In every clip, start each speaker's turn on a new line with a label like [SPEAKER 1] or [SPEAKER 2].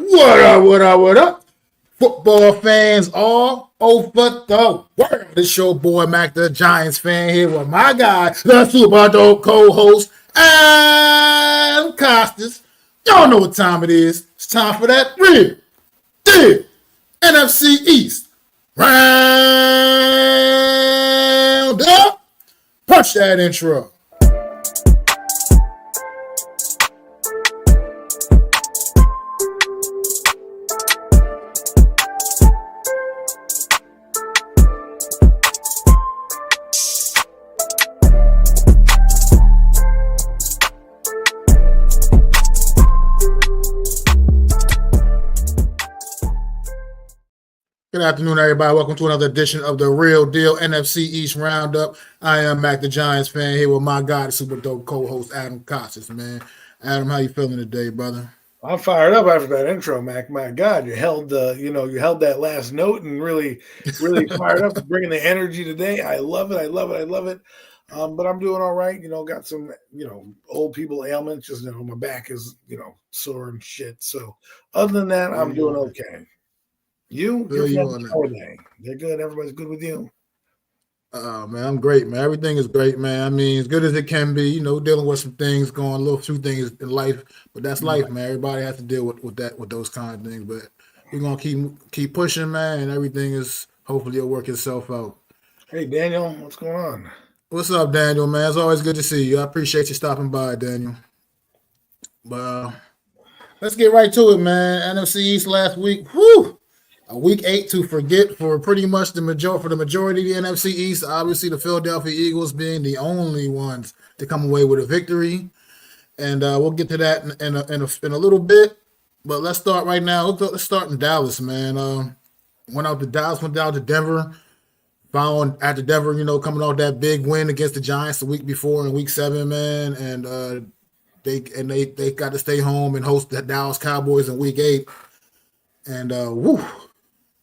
[SPEAKER 1] What up, what up, what up? Football fans all over the world. It's your boy Mac the Giants fan here with my guy, the super dope co-host, and Costas. Y'all know what time it is. It's time for that real deal NFC East round up. Punch that intro. Good afternoon, everybody. Welcome to another edition of the Real Deal NFC East Roundup. I am Mac the Giants fan here with my guy, the super dope co-host Adam Costas, man. Adam, how you feeling today, brother?
[SPEAKER 2] I'm fired up after that intro, Mac. My God, you held that last note and really fired up, bringing the energy today. I love it. But I'm doing all right. Got some old people ailments. Just my back is sore and shit. So other than that, I'm doing okay. Your friends, how are they? They're good. Everybody's good with you.
[SPEAKER 1] Man, I'm great, man. Everything is great, man. I mean, as good as it can be. Dealing with some things, going a few things in life, but that's life, man. Everybody has to deal with those kind of things. But we're gonna keep pushing, man, and everything is hopefully will work itself out.
[SPEAKER 2] Hey, Daniel, what's going on?
[SPEAKER 1] What's up, Daniel, man? It's always good to see you. I appreciate you stopping by, Daniel. But let's get right to it, man. NFC East last week, whew. A week 8 to forget for pretty much the majority of the NFC East. Obviously, the Philadelphia Eagles being the only ones to come away with a victory, and we'll get to that in a little bit. But let's start right now. Let's start in Dallas, man. Went down to Denver. Found after Denver, coming off that big win against the Giants the week before in Week 7, man, and they got to stay home and host the Dallas Cowboys in Week 8, and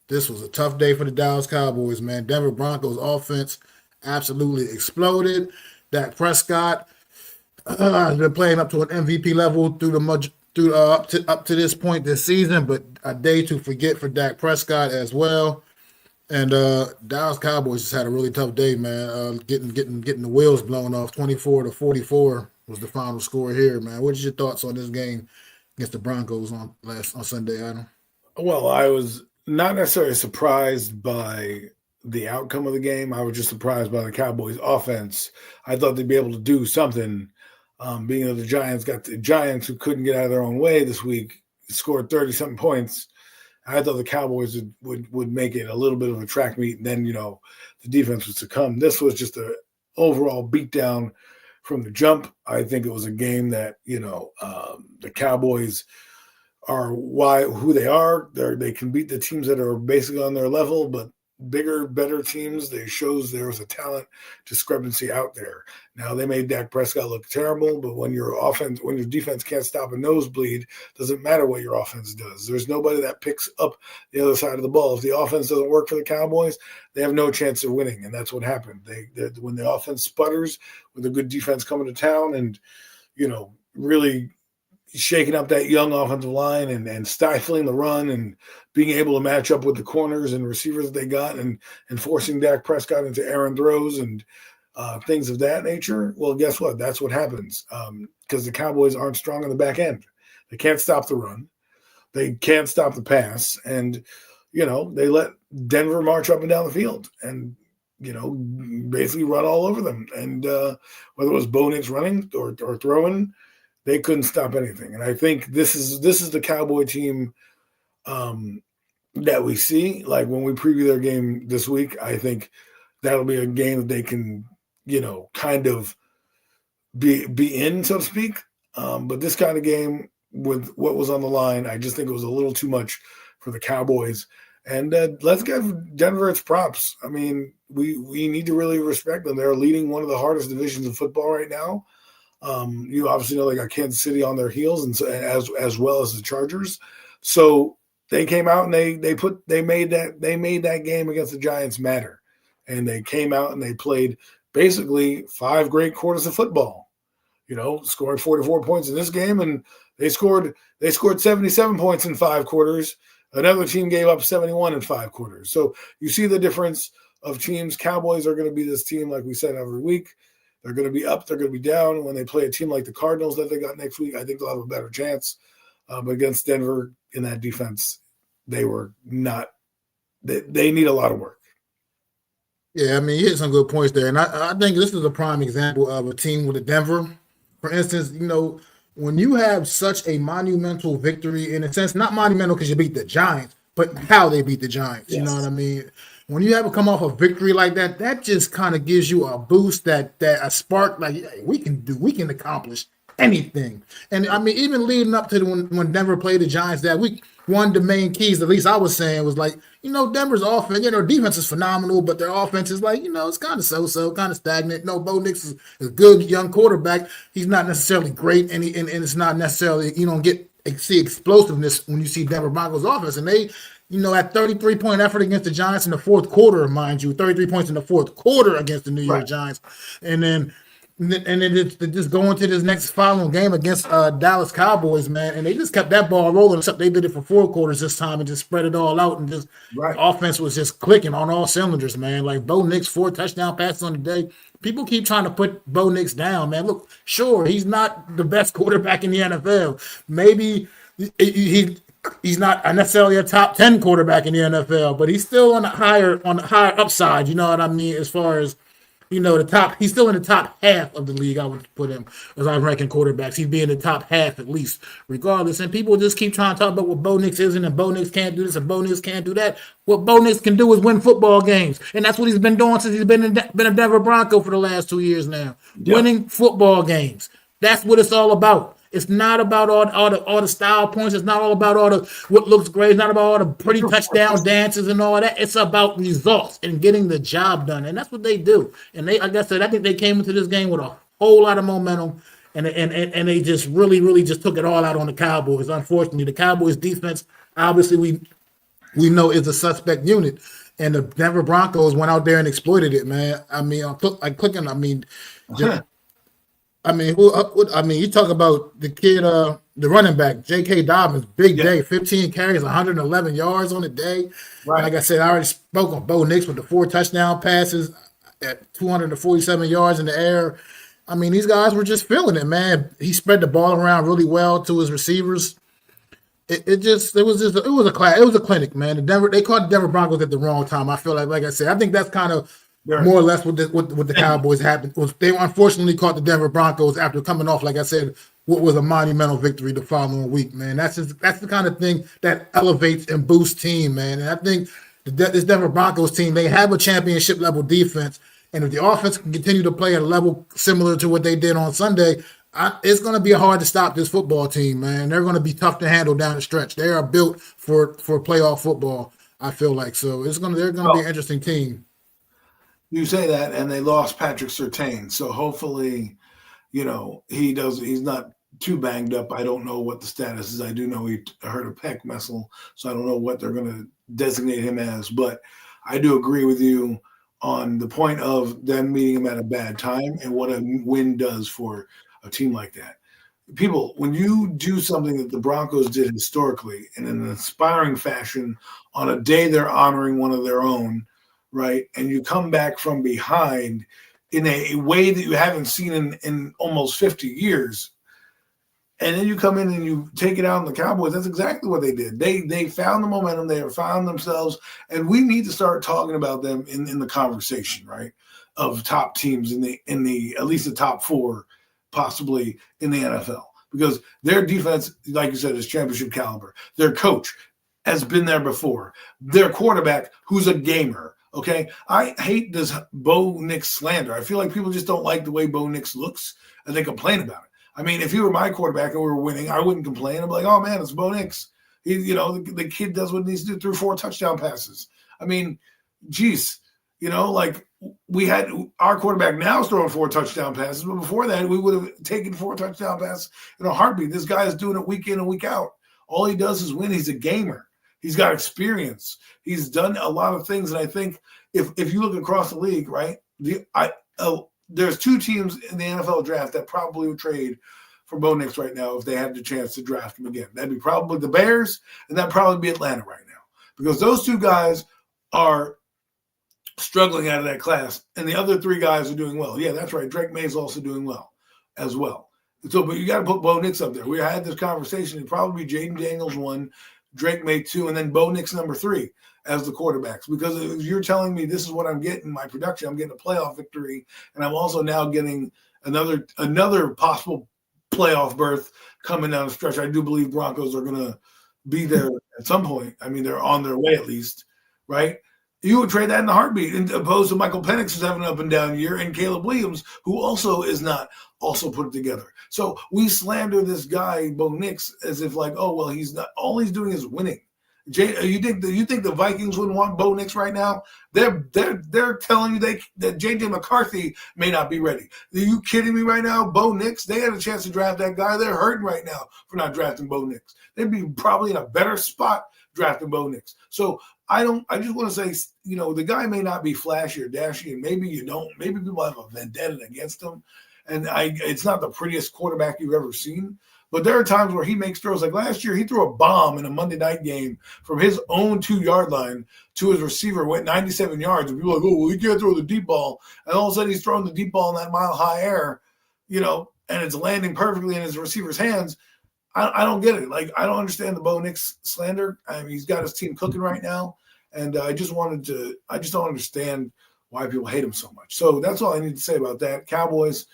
[SPEAKER 1] this was a tough day for the Dallas Cowboys, man. Denver Broncos offense absolutely exploded. Dak Prescott has been playing up to an MVP level up to this point this season, but a day to forget for Dak Prescott as well. And Dallas Cowboys just had a really tough day, man. Getting the wheels blown off. 24-44 was the final score here, man. What is your thoughts on this game against the Broncos on Sunday, Adam?
[SPEAKER 2] Well, I was not necessarily surprised by the outcome of the game. I was just surprised by the Cowboys' offense. I thought they'd be able to do something, being that the Giants who couldn't get out of their own way this week scored 30-something points. I thought the Cowboys would make it a little bit of a track meet, and then, the defense would succumb. This was just an overall beatdown from the jump. I think it was a game that, the Cowboys are who they are. They can beat the teams that are basically on their level, but bigger, better teams, they shows there was a talent discrepancy out there. Now, they made Dak Prescott look terrible, but when your defense can't stop a nosebleed, doesn't matter what your offense does. There's nobody that picks up the other side of the ball. If the offense doesn't work for the Cowboys, they have no chance of winning, and that's what happened. When the offense sputters with a good defense coming to town and, really shaking up that young offensive line and stifling the run and being able to match up with the corners and receivers that they got and forcing Dak Prescott into errant throws and things of that nature. Well, guess what? That's what happens because the Cowboys aren't strong on the back end. They can't stop the run. They can't stop the pass. And, they let Denver march up and down the field and, basically run all over them. And whether it was Bo Nix running or throwing, they couldn't stop anything. And I think this is the Cowboy team that we see. Like when we preview their game this week, I think that'll be a game that they can, kind of be in, so to speak. But this kind of game with what was on the line, I just think it was a little too much for the Cowboys. And let's give Denver its props. I mean, we need to really respect them. They're leading one of the hardest divisions of football right now. You obviously know they got Kansas City on their heels, and so, as well as the Chargers. So they came out and they made that game against the Giants matter, and they came out and they played basically 5 great quarters of football. Scoring 44 points in this game and They scored 77 points in 5 quarters. Another team gave up 71 in 5 quarters. So you see the difference of teams. Cowboys are going to be this team, like we said, every week. They're going to be up. They're going to be down. When they play a team like the Cardinals that they got next week, I think they'll have a better chance. But against Denver in that defense, they were not – they need a lot of work.
[SPEAKER 1] Yeah, I mean, you hit some good points there. And I think this is a prime example of a team with a Denver. For instance, when you have such a monumental victory, in a sense, not monumental because you beat the Giants, but how they beat the Giants. Yes. You know what I mean? When you have to come off a victory like that, that just kind of gives you a boost, that a spark, like, hey, we can accomplish anything. And I mean, even leading up to when Denver played the Giants that week, one of the main keys, at least I was saying, was like, Denver's offense, defense is phenomenal, but their offense is like, it's kind of so-so, kind of stagnant. No, Bo Nix is a good young quarterback. He's not necessarily great, and it's not necessarily, you don't see explosiveness when you see Denver Broncos offense. And they, that 33-point effort against the Giants in the fourth quarter, mind you, 33 points in the fourth quarter against the New York Giants. And then just going to this next following game against Dallas Cowboys, man, and they just kept that ball rolling, except they did it for 4 quarters this time and just spread it all out, and just the offense was just clicking on all cylinders, man. Like Bo Nix, 4 touchdown passes on the day. People keep trying to put Bo Nix down, man. Look, sure, he's not the best quarterback in the NFL. Maybe he's not necessarily a top 10 quarterback in the NFL, but he's still on the higher upside. You know what I mean? As far as the top, he's still in the top half of the league. I would put him as I'm ranking quarterbacks. He'd be in the top half at least, regardless. And people just keep trying to talk about what Bo Nix isn't, and Bo Nix can't do this, and Bo Nix can't do that. What Bo Nix can do is win football games, and that's what he's been doing since he's been a Denver Bronco for the last 2 years now, winning football games. That's what it's all about. It's not about all the style points. It's not all about what looks great. It's not about all the pretty touchdown dances and all that. It's about results and getting the job done, and that's what they do. And they, like I said, I think they came into this game with a whole lot of momentum, and they just really just took it all out on the Cowboys. Unfortunately, the Cowboys defense, obviously, we know is a suspect unit, and the Denver Broncos went out there and exploited it, man. I mean, you talk about the kid, the running back, J.K. Dobbins, big day, 15 carries, 111 yards on the day. Right. Like I said, I already spoke on Bo Nix with the 4 touchdown passes at 247 yards in the air. I mean, these guys were just feeling it, man. He spread the ball around really well to his receivers. It was a clinic, man. They caught the Denver Broncos at the wrong time. I feel like I said, I think that's kind of more or less what the Cowboys happened. They unfortunately caught the Denver Broncos after coming off, like I said, what was a monumental victory the following week, man. That's the kind of thing that elevates and boosts team, man. And I think this Denver Broncos team, they have a championship level defense, and if the offense can continue to play at a level similar to what they did on Sunday, it's going to be hard to stop this football team, man. They're going to be tough to handle down the stretch. They are built for playoff football, I feel like. So they're going to be an interesting team.
[SPEAKER 2] You say that, and they lost Patrick Surtain. So hopefully, he's not too banged up. I don't know what the status is. I do know he hurt a pec muscle, so I don't know what they're going to designate him as. But I do agree with you on the point of them meeting him at a bad time and what a win does for a team like that. People, when you do something that the Broncos did historically in an inspiring fashion on a day they're honoring one of their own, right, and you come back from behind in a way that you haven't seen in almost 50 years, and then you come in and you take it out on the Cowboys, that's exactly what they did. They found the momentum, they found themselves, and we need to start talking about them in the conversation, right, of top teams in the at least the top 4, possibly in the NFL, because their defense, like you said, is championship caliber. Their coach has been there before. Their quarterback, who's a gamer. Okay, I hate this Bo Nix slander. I feel like people just don't like the way Bo Nix looks, and they complain about it. I mean, if he were my quarterback and we were winning, I wouldn't complain. I'm like, oh man, it's Bo Nix. The kid does what he needs to do, through 4 touchdown passes. I mean, geez, like we had our quarterback now is throwing 4 touchdown passes, but before that, we would have taken 4 touchdown passes in a heartbeat. This guy is doing it week in and week out. All he does is win. He's a gamer. He's got experience. He's done a lot of things. And I think if you look across the league, right, there's 2 teams in the NFL draft that probably would trade for Bo Nix right now if they had the chance to draft him again. That'd be probably the Bears, and that'd probably be Atlanta right now because those two guys are struggling out of that class, and the other three guys are doing well. Yeah, that's right. Drake May's also doing well as well. So, but you got to put Bo Nix up there. We had this conversation. It'd probably be Jaden Daniels 1, Drake May 2, and then Bo Nix number 3 as the quarterbacks. Because if you're telling me this is what I'm getting in my production, I'm getting a playoff victory, and I'm also now getting another possible playoff berth coming down the stretch. I do believe Broncos are going to be there at some point. I mean, they're on their way at least, right? You would trade that in a heartbeat, and opposed to Michael Penix who's having an up and down year, and Caleb Williams, who also is not also put it together. So we slander this guy Bo Nix as if like, oh well, he's not. All he's doing is winning. You think the Vikings wouldn't want Bo Nix right now? They're telling you that JJ McCarthy may not be ready. Are you kidding me right now? Bo Nix, they had a chance to draft that guy. They're hurting right now for not drafting Bo Nix. They'd be probably in a better spot drafting Bo Nix. So I just want to say, the guy may not be flashy or dashy, and maybe you don't. Maybe people have a vendetta against him, and it's not the prettiest quarterback you've ever seen. But there are times where he makes throws. Like last year, he threw a bomb in a Monday night game from his own 2-yard line to his receiver, went 97 yards. And people are like, oh, well, he can't throw the deep ball. And all of a sudden, he's throwing the deep ball in that mile-high air, and it's landing perfectly in his receiver's hands. I don't get it. Like, I don't understand the Bo Nix slander. I mean, he's got his team cooking right now. And I just don't understand why people hate him so much. So that's all I need to say about that. Cowboys,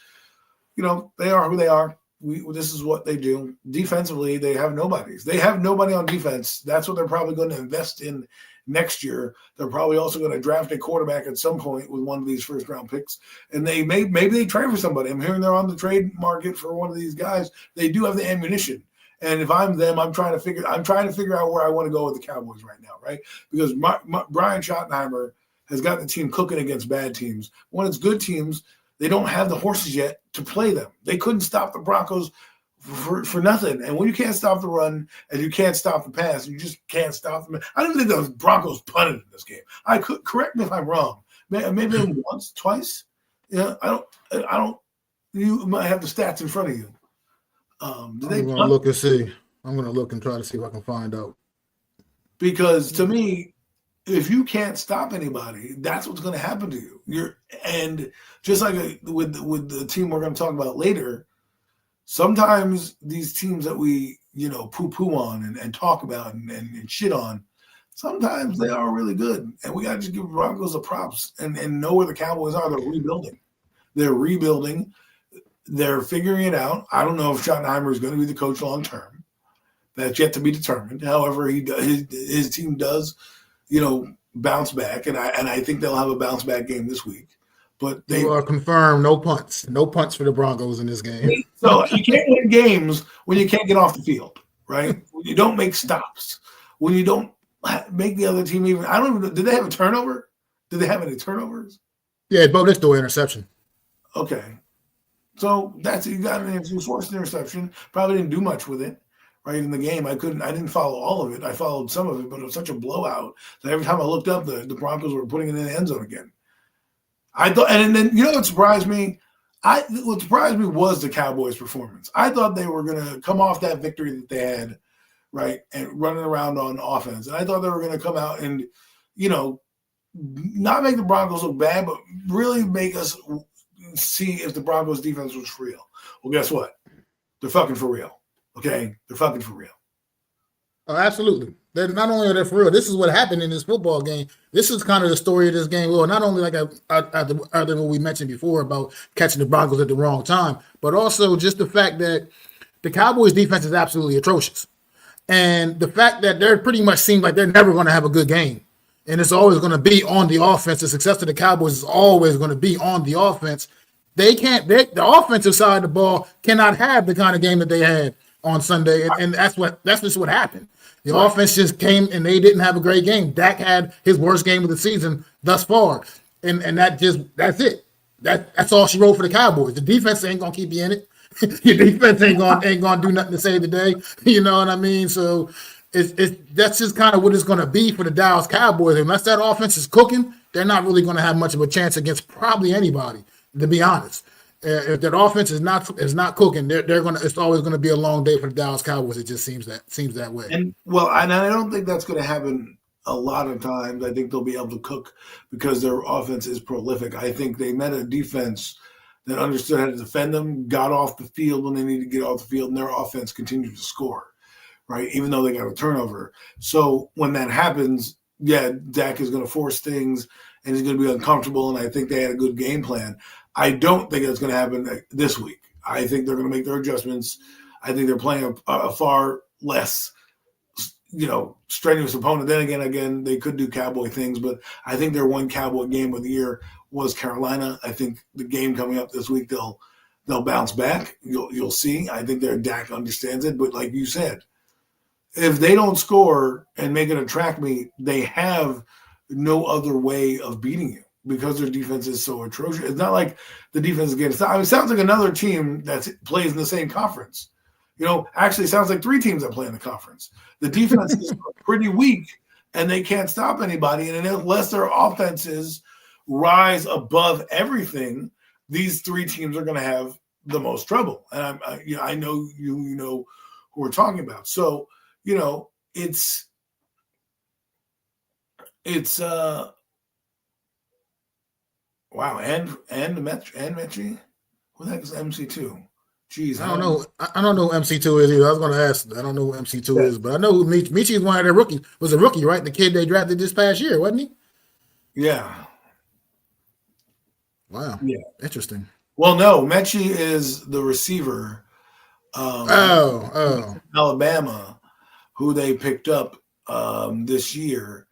[SPEAKER 2] they are who they are. This is what they do. Defensively, they have nobodies. They have nobody on defense. That's what they're probably going to invest in next year. They're probably also going to draft a quarterback at some point with one of these first-round picks. And maybe they trade for somebody. I'm hearing they're on the trade market for one of these guys. They do have the ammunition. And if I'm them, I'm trying to figure out where I want to go with the Cowboys right now, right? Because Brian Schottenheimer has got the team cooking against bad teams. When it's good teams, they don't have the horses yet to play them. They couldn't stop the Broncos for nothing. And when you can't stop the run and you can't stop the pass, you just can't stop them. I don't even think the Broncos punted in this game. Correct me if I'm wrong. Maybe once, twice. Yeah, I don't. You might have the stats in front of you.
[SPEAKER 1] I'm going to look and see. I'm going to look and try to see if I can find out.
[SPEAKER 2] Because to me, if you can't stop anybody, that's what's going to happen to you. And just like with the team we're going to talk about later, sometimes these teams that we poo-poo on and talk about and shit on, sometimes they are really good. And we got to just give Broncos the props and know where the Cowboys are. They're rebuilding. They're figuring it out. I don't know if Schottenheimer is going to be the coach long term. That's yet to be determined. However, his team does, bounce back, and I think they'll have a bounce back game this week. But they
[SPEAKER 1] are confirmed. No punts for the Broncos in this game.
[SPEAKER 2] So you can't win games when you can't get off the field, right? When you don't make stops, when you don't make the other team even. I don't even know. Did they have a turnover? Did they have any turnovers?
[SPEAKER 1] Yeah, Bo Nix threw an interception.
[SPEAKER 2] Okay. So you got an forced interception. Probably didn't do much with it, right, in the game. I didn't follow all of it. I followed some of it, but it was such a blowout that every time I looked up, the Broncos were putting it in the end zone again. I thought, and then what surprised me? What surprised me was the Cowboys' performance. I thought they were going to come off that victory that they had, right, and running around on offense. And I thought they were going to come out and, not make the Broncos look bad, but really make us see if the Broncos defense was for real. Well, guess what? They're fucking for real. Okay? They're fucking for real.
[SPEAKER 1] Oh, absolutely. They're not only are they for real. This is what happened in this football game. This is kind of the story of this game. Well, not only like other what we mentioned before about catching the Broncos at the wrong time, but also just the fact that the Cowboys defense is absolutely atrocious. And the fact that they're pretty much seem like they're never going to have a good game. And it's always going to be on the offense. The success of the Cowboys is always going to be on the offense. The offensive side of the ball cannot have the kind of game that they had on Sunday. And that's just what happened. The offense just came and they didn't have a great game. Dak had his worst game of the season thus far. And that's it. That's all she wrote for the Cowboys. The defense ain't gonna keep you in it. Your defense ain't gonna do nothing to save the day. You know what I mean? So that's just kind of what it's gonna be for the Dallas Cowboys. Unless that offense is cooking, they're not really gonna have much of a chance against probably anybody, to be honest. If that offense is not cooking, they're gonna. It's always gonna be a long day for the Dallas Cowboys. It just seems that way.
[SPEAKER 2] And I don't think that's going to happen a lot of times. I think they'll be able to cook because their offense is prolific. I think they met a defense that understood how to defend them, got off the field when they needed to get off the field, and their offense continued to score, right? Even though they got a turnover. So when that happens, yeah, Dak is going to force things and he's going to be uncomfortable. And I think they had a good game plan. I don't think it's going to happen this week. I think they're going to make their adjustments. I think they're playing a far less, strenuous opponent. Then again, they could do Cowboy things, but I think their one Cowboy game of the year was Carolina. I think the game coming up this week, they'll bounce back. You'll see. I think their Dak understands it, but like you said, if they don't score and make it a track meet, they have no other way of beating you because their defense is so atrocious. It's not like the defense is getting stopped. It sounds like another team that plays in the same conference. Actually, it sounds like three teams that play in the conference. The defense is pretty weak, and they can't stop anybody. And unless their offenses rise above everything, these three teams are going to have the most trouble. And I know you know who we're talking about. So it's wow. And Mechie, what the heck is MC2? Jeez,
[SPEAKER 1] I don't know. I don't know who MC2 is either. I was going to ask. I don't know who MC2 is, but I know who Michi is. One of their rookies. Was a rookie, right? The kid they drafted this past year, wasn't he?
[SPEAKER 2] Yeah.
[SPEAKER 1] Wow.
[SPEAKER 2] Yeah.
[SPEAKER 1] Interesting.
[SPEAKER 2] Well, no, Mechie is the receiver. Alabama, who they picked up this year.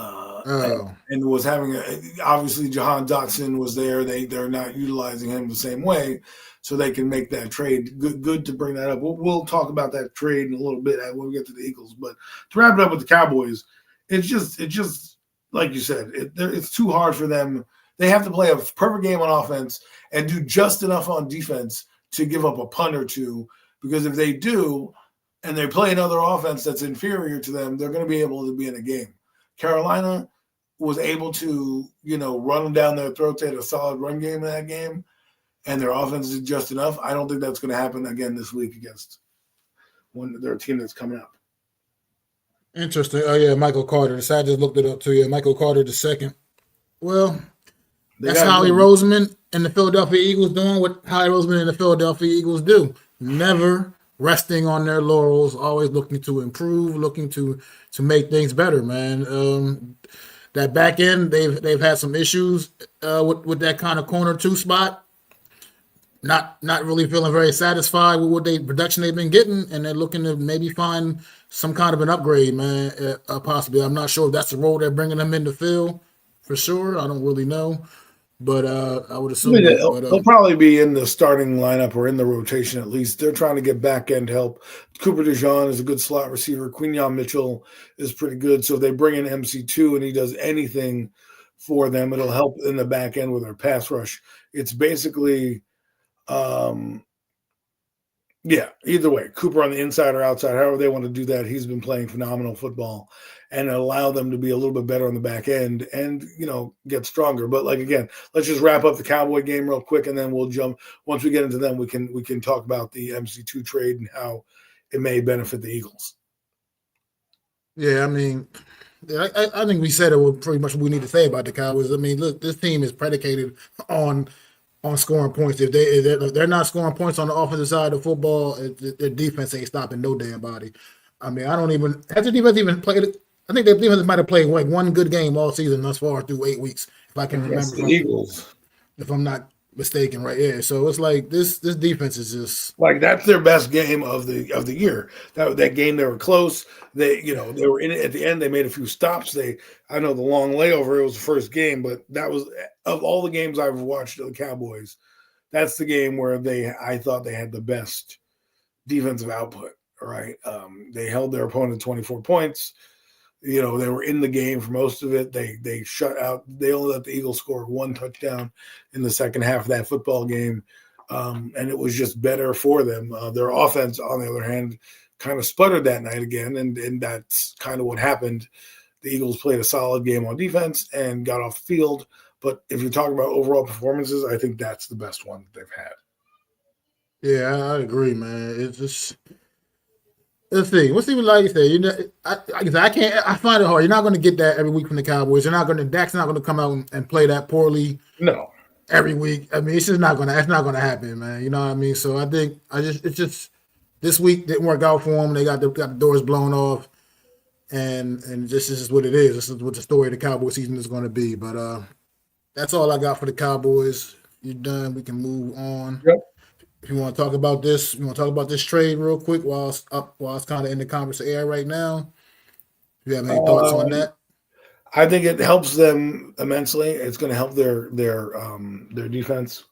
[SPEAKER 2] And was having obviously Jahan Dotson was there. They're not utilizing him the same way, so they can make that trade. Good to bring that up. We'll talk about that trade in a little bit when we get to the Eagles. But to wrap it up with the Cowboys, it's just like you said, it's too hard for them. They have to play a perfect game on offense and do just enough on defense to give up a punt or two. Because if they do, and they play another offense that's inferior to them, they're going to be able to be in a game. Carolina was able to, run them down their throats. They had a solid run game in that game, and their offense is just enough. I don't think that's going to happen again this week against their team that's coming up.
[SPEAKER 1] Interesting. Oh, yeah, Michael Carter. So I just looked it up too. Yeah, Michael Carter II. Well, that's Howie Roseman and the Philadelphia Eagles doing what Howie Roseman and the Philadelphia Eagles do. Never resting on their laurels, always looking to improve, looking to make things better, man. That back end, they've had some issues with that kind of corner two spot. Not really feeling very satisfied with what production they've been getting, and they're looking to maybe find some kind of an upgrade, man. Possibly, I'm not sure if that's the role they're bringing them in to fill for sure. I don't really know. But I would assume
[SPEAKER 2] they'll probably be in the starting lineup or in the rotation at least. They're trying to get back end help. Cooper DeJean is a good slot receiver. Quinyon Mitchell is pretty good. So if they bring in MC2 and he does anything for them, it'll help in the back end with their pass rush. It's basically, either way, Cooper on the inside or outside, however they want to do that. He's been playing phenomenal football and allow them to be a little bit better on the back end and, get stronger. But again, let's just wrap up the Cowboy game real quick, and then we'll jump. Once we get into them, we can talk about the MC2 trade and how it may benefit the Eagles.
[SPEAKER 1] Yeah, I mean, I think we said it was pretty much what we need to say about the Cowboys. I mean, look, this team is predicated on scoring points. If they're not scoring points on the offensive side of football, their defense ain't stopping no damn body. I mean, has the defense even played? I think their defense might have played one good game all season thus far through 8 weeks, if I can remember.
[SPEAKER 2] The Eagles,
[SPEAKER 1] if I'm not mistaken, right? Yeah. So it's like this defense is just
[SPEAKER 2] that's their best game of the year. That game they were close. They were in it at the end. They made a few stops. I know the long layover. It was the first game, but that was of all the games I've watched of the Cowboys. That's the game where I thought they had the best defensive output. Right? They held their opponent 24 points. They were in the game for most of it. They shut out. They only let the Eagles score one touchdown in the second half of that football game, and it was just better for them. Their offense, on the other hand, kind of sputtered that night again, and that's kind of what happened. The Eagles played a solid game on defense and got off the field, But if you're talking about overall performances, I think that's the best one that they've had.
[SPEAKER 1] Yeah, I agree, man. It's just let's see. What's even like you said, I can't. I find it hard. You're not going to get that every week from the Cowboys. You're not going to. Dak's not going to come out and play that poorly
[SPEAKER 2] No.
[SPEAKER 1] every week. I mean, it's just not going to. That's not going to happen, man. You know what I mean? So I think it's just this week didn't work out for them. They got the doors blown off, and this is what it is. This is what the story of the Cowboy season is going to be. But that's all I got for the Cowboys. You're done. We can move on.
[SPEAKER 2] Yep.
[SPEAKER 1] If you want to talk about this, trade real quick while it's kind of in the conference air right now. Do you have any thoughts on that?
[SPEAKER 2] I think it helps them immensely. It's going to help their defense.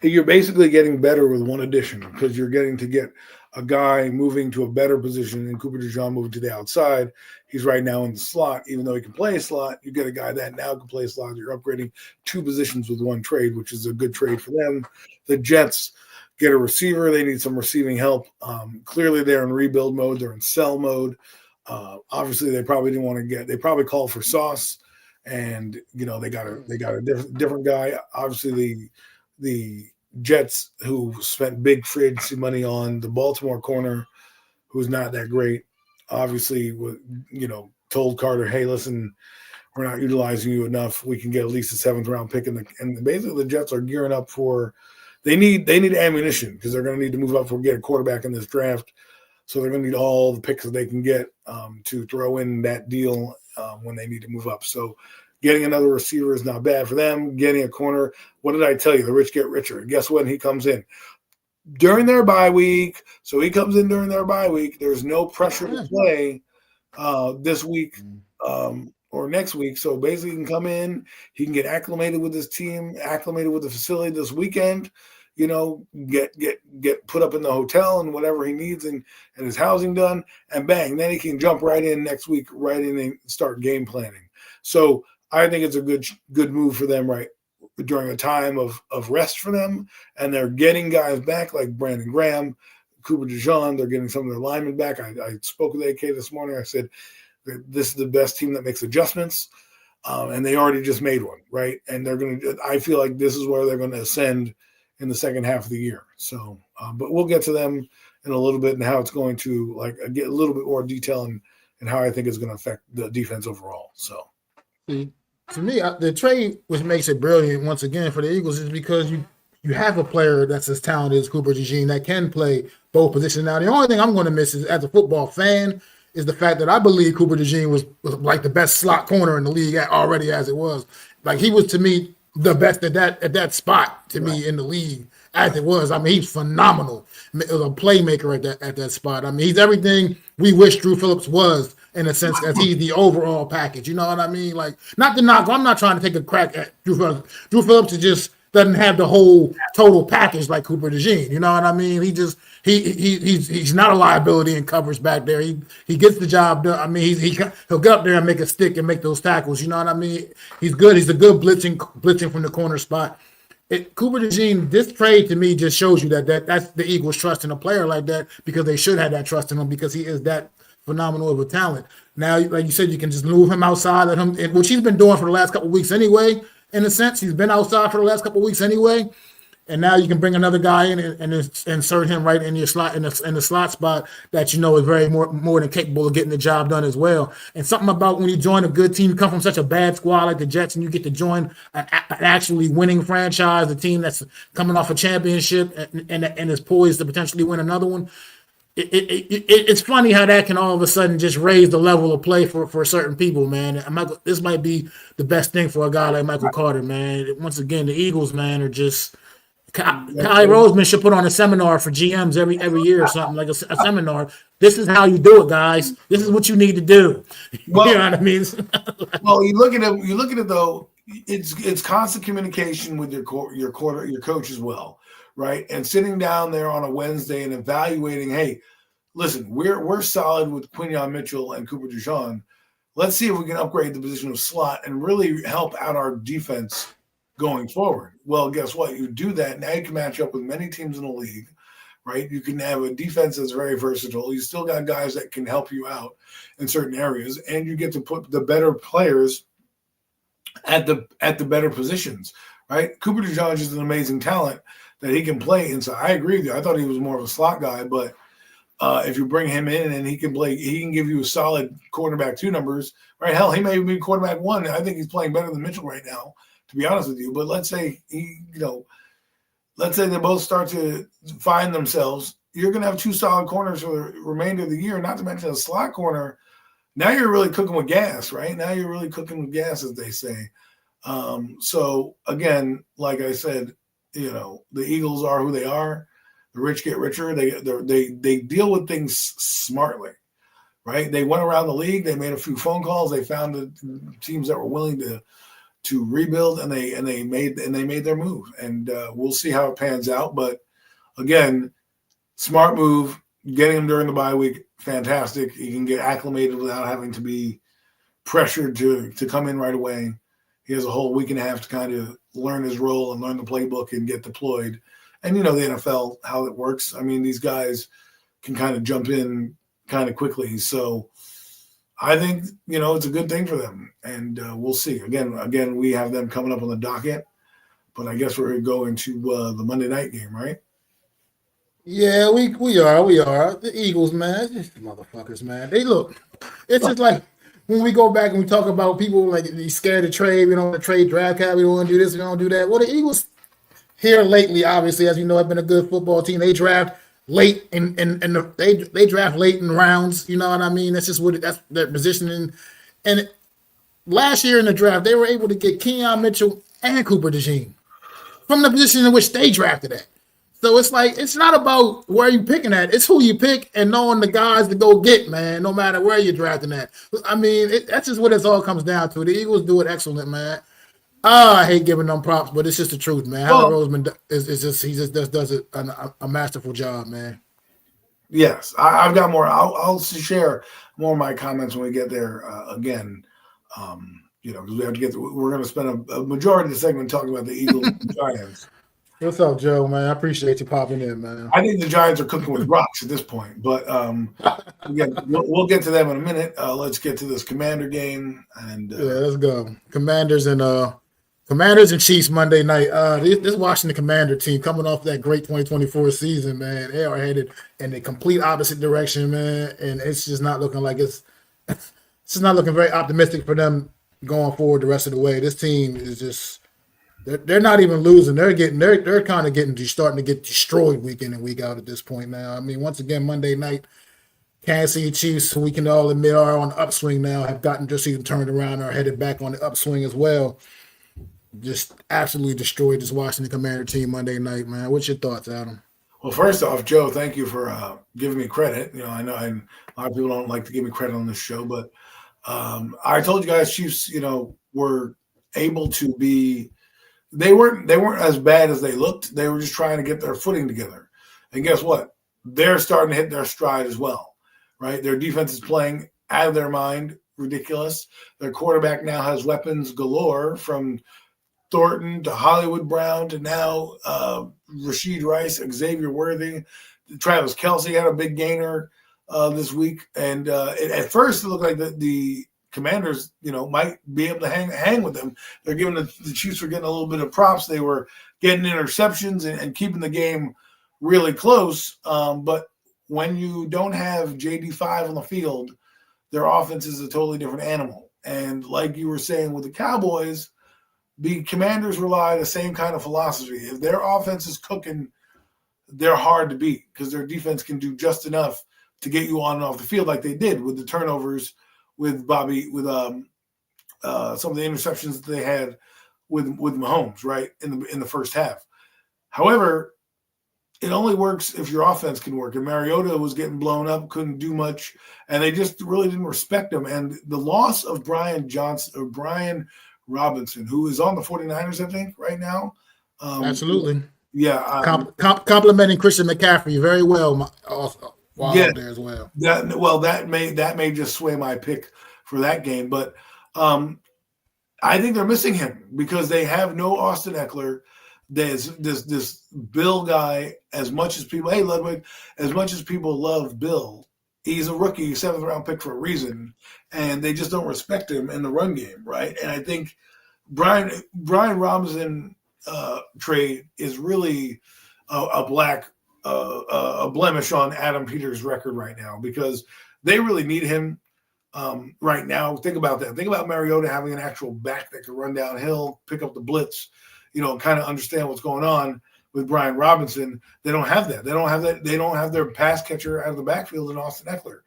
[SPEAKER 2] You're basically getting better with one addition because you're getting to get a guy moving to a better position, and Cooper DeJean moving to the outside. He's right now in the slot, even though he can play a slot. You get a guy that now can play a slot. You're upgrading two positions with one trade, which is a good trade for them. The Jets get a receiver. They need some receiving help. Clearly, they're in rebuild mode. They're in sell mode. Obviously, they probably didn't want to they probably called for Sauce, and they got a different guy. Obviously, the Jets, who spent big free agency money on the Baltimore corner, who's not that great, obviously, told Carter, hey, listen, we're not utilizing you enough. We can get at least a 7th round pick, and basically the Jets are gearing up for. They need ammunition because they're going to need to move up for get a quarterback in this draft. So they're going to need all the picks that they can get to throw in that deal when they need to move up. So getting another receiver is not bad for them. Getting a corner, what did I tell you? The rich get richer. And guess when he comes in? During their bye week. So he comes in during their bye week. There's no pressure to play this week or next week. So basically he can come in. He can get acclimated with his team, acclimated with the facility this weekend. Get put up in the hotel and whatever he needs and his housing done, and bang, then he can jump right in next week, right in and start game planning. So I think it's a good move for them right during a time of rest for them, and they're getting guys back like Brandon Graham, Cooper DeJean. They're getting some of their linemen back. I spoke with AK this morning. I said this is the best team that makes adjustments, and they already just made one, right? And I feel like this is where they're going to ascend in the second half of the year. So, but we'll get to them in a little bit and how it's going to get a little bit more detail and how I think it's going to affect the defense overall. So,
[SPEAKER 1] to me, the trade, which makes it brilliant once again for the Eagles, is because you have a player that's as talented as Cooper DeJean that can play both positions. Now, the only thing I'm going to miss is, as a football fan, is the fact that I believe Cooper DeJean was like the best slot corner in the league already as it was. Like he was, to me, the best at that spot to me in the league as it was. I mean, he's phenomenal. He was a playmaker at that spot. I mean, he's everything we wish Drew Phillips was in a sense, as he's the overall package. You know what I mean? Like, not to knock. I'm not trying to take a crack at Drew Phillips. Drew Phillips just doesn't have the whole total package like Cooper DeJean. You know what I mean? He's not a liability in coverage back there. He gets the job done. I mean, he'll get up there and make a stick and make those tackles. You know what I mean? He's good. He's a good blitzing from the corner spot. Cooper DeJean, this trade to me just shows you that's the Eagles trust in a player like that, because they should have that trust in him because he is that phenomenal of a talent. Now, like you said, you can just move him outside, let him, which he's been doing for the last couple of weeks anyway. In a sense, he's been outside for the last couple of weeks anyway, and now you can bring another guy in and insert him right in your slot in the slot spot that is very more than capable of getting the job done as well. And something about when you join a good team, you come from such a bad squad like the Jets, and you get to join an actually winning franchise, a team that's coming off a championship and is poised to potentially win another one. It's funny how that can all of a sudden just raise the level of play for certain people, man. This might be the best thing for a guy like Michael Carter, man. Once again, the Eagles, man, are just Kylie Roseman should put on a seminar for GMs every year or something, like a seminar. This is how you do it, guys. This is what you need to do. Well, you know what I mean?
[SPEAKER 2] Well, you look at it though. It's constant communication with your coach as well. Right, and sitting down there on a Wednesday and evaluating, hey, listen, we're solid with Quinyon Mitchell and Cooper DeJean. Let's see if we can upgrade the position of slot and really help out our defense going forward. Well, guess what? You do that, now you can match up with many teams in the league, right? You can have a defense that's very versatile. You still got guys that can help you out in certain areas, and you get to put the better players at the better positions, right? Cooper DeJean is an amazing talent that he can play inside. I agree with you. I thought he was more of a slot guy, but if you bring him in and he can play, he can give you a solid cornerback 2 numbers, right? Hell, he may be quarterback 1. I think he's playing better than Mitchell right now, to be honest with you. But let's say let's say they both start to find themselves. You're going to have 2 solid corners for the remainder of the year, not to mention a slot corner. Now you're really cooking with gas, right? Now you're really cooking with gas, as they say. So again, like I said, the Eagles are who they are. The rich get richer. They deal with things smartly, right? They went around the league. They made a few phone calls. They found the teams that were willing to rebuild, and they made their move. And we'll see how it pans out. But again, smart move. Getting him during the bye week, fantastic. He can get acclimated without having to be pressured to come in right away. He has a whole week and a half to kind of learn his role and learn the playbook and get deployed. And the NFL, how it works. I mean, these guys can kind of jump in kind of quickly. So I think, it's a good thing for them. And we'll see. Again, we have them coming up on the docket. But I guess we're going to go into the Monday night game, right?
[SPEAKER 1] Yeah, we are. The Eagles, man. These motherfuckers, man. They look. It's just like when we go back and we talk about people like they scared to trade. We don't want to trade draft cap. We don't want to do this. We don't do that. Well, the Eagles here lately, obviously, as you know, have been a good football team. They draft late they draft late in rounds. You know what I mean? That's just that's their positioning. And last year in the draft, they were able to get Keon Mitchell and Cooper DeJean from the position in which they drafted at. So it's like, it's not about where you picking at. It's who you pick and knowing the guys to go get, man, no matter where you're drafting at. I mean, that's just what it all comes down to. The Eagles do it excellent, man. I hate giving them props, but it's just the truth, man. Howard Roseman he just does a masterful job, man.
[SPEAKER 2] Yes, I've got more. I'll share more of my comments when we get there again. Because we have to we're going to spend a majority of the segment talking about the Eagles and Giants.
[SPEAKER 1] What's up, Joe, man? I appreciate you popping in, man.
[SPEAKER 2] I think the Giants are cooking with rocks at this point, but again, we'll get to them in a minute. Let's get to this Commander game, and
[SPEAKER 1] let's go. Commanders and Chiefs Monday night. This Washington Commander team coming off that great 2024 season, man. They are headed in the complete opposite direction, man, and it's just not looking like it's just not looking very optimistic for them going forward the rest of the way. This team is just. They're not even losing. They're kind of starting to get destroyed week in and week out at this point now. I mean, once again, Monday night, Kansas City Chiefs, who we can all admit are on the upswing now, have gotten their season turned around and are headed back on the upswing as well. Just absolutely destroyed this Washington Commander team Monday night, man. What's your thoughts, Adam?
[SPEAKER 2] Well, first off, Joe, thank you for giving me credit. I know a lot of people don't like to give me credit on this show, but I told you guys Chiefs, were able to be. They weren't as bad as they looked. They were just trying to get their footing together. And guess what? They're starting to hit their stride as well, right? Their defense is playing out of their mind, ridiculous. Their quarterback now has weapons galore, from Thornton to Hollywood Brown to now Rashid Rice, Xavier Worthy. Travis Kelce had a big gainer this week. And at first it looked like the Commanders, might be able to hang with them. They're giving the Chiefs were getting a little bit of props. They were getting interceptions and keeping the game really close. But when you don't have JD5 on the field, their offense is a totally different animal. And like you were saying with the Cowboys, the Commanders rely on the same kind of philosophy. If their offense is cooking, they're hard to beat because their defense can do just enough to get you on and off the field, like they did with the turnovers. With Bobby, with some of the interceptions that they had with Mahomes, right, in the first half. However, it only works if your offense can work. And Mariota was getting blown up, couldn't do much, and they just really didn't respect him. And the loss of Brian Robinson, who is on the 49ers, I think, right now.
[SPEAKER 1] Absolutely.
[SPEAKER 2] Yeah.
[SPEAKER 1] Complimenting Christian McCaffrey very well also. There as well.
[SPEAKER 2] That may just sway my pick for that game, but I think they're missing him because they have no Austin Eckler. There's this Bill guy. As much as people, hey Ludwig, as much as people love Bill, he's a rookie, 7th round pick for a reason, and they just don't respect him in the run game, right? And I think Brian Robinson trade is really a blemish on Adam Peters' record right now because they really need him right now. Think about that. Think about Mariota having an actual back that can run downhill, pick up the blitz, and kind of understand what's going on. With Brian Robinson, they don't have that. They don't have their pass catcher out of the backfield in Austin Eckler.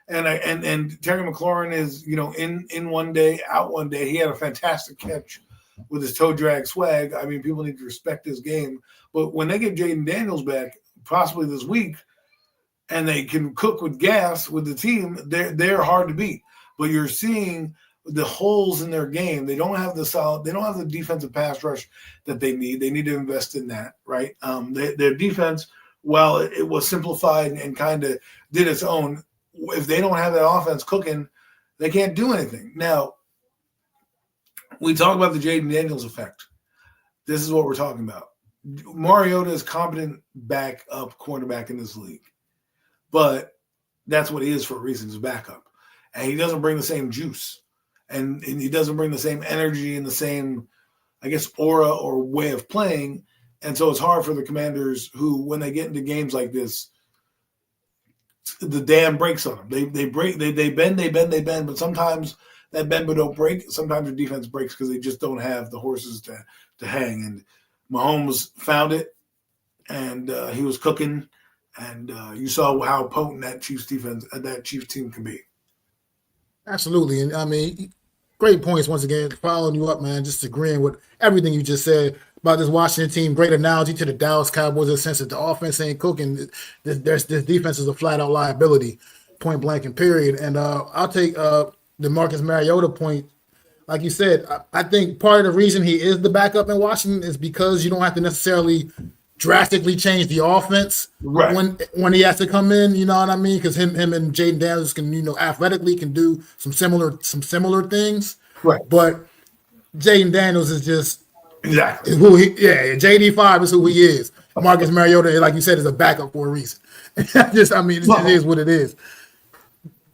[SPEAKER 2] And Terry McLaurin is, in one day, out one day. He had a fantastic catch with his toe drag swag. I mean, people need to respect his game. But when they get Jaden Daniels back, possibly this week, and they can cook with gas with the team, they're hard to beat. But you're seeing the holes in their game. They don't have the defensive pass rush that they need. They need to invest in that, right? Their defense, while it was simplified and kind of did its own, if they don't have that offense cooking, they can't do anything. Now, we talk about the Jaden Daniels effect. This is what we're talking about. Mariota is competent backup cornerback in this league, but that's what he is for a reason. He's a backup, and he doesn't bring the same juice. And he doesn't bring the same energy and the same, I guess, aura or way of playing. And so it's hard for the Commanders who, when they get into games like this, the dam breaks on them. They bend, but sometimes that bend but don't break. Sometimes the defense breaks because they just don't have the horses to hang. And Mahomes found it, and he was cooking. And you saw how potent that Chiefs team can be.
[SPEAKER 1] Absolutely. And I mean, great points once again, following you up, man, just agreeing with everything you just said about this Washington team. Great analogy to the Dallas Cowboys in the sense that the offense ain't cooking. This defense is a flat-out liability, point blank and period. And I'll take the Marcus Mariota point. Like you said, I think part of the reason he is the backup in Washington is because you don't have to necessarily drastically change the offense when he has to come in, you know what I mean? Because him and Jaden Daniels can, athletically can do some similar things.
[SPEAKER 2] Right.
[SPEAKER 1] But Jaden Daniels is just
[SPEAKER 2] exactly
[SPEAKER 1] who he. Yeah, JD5 is who he is. Marcus Mariota, like you said, is a backup for a reason. It is what it is.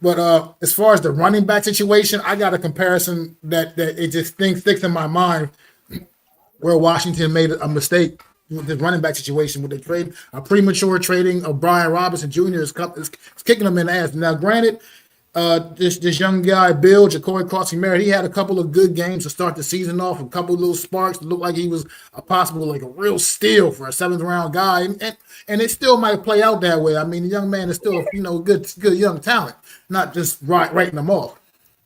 [SPEAKER 1] But as far as the running back situation, I got a comparison that it just sticks in my mind where Washington made a mistake with the running back situation with the trade, a premature trading of Brian Robinson Jr. is kicking him in the ass. Now, granted, this young guy, Bill, Ja'Cory Crossing-Merritt, he had a couple of good games to start the season off, a couple of little sparks to look like he was a real steal for a seventh-round guy, and it still might play out that way. I mean, the young man is still a good young talent, not just writing them off.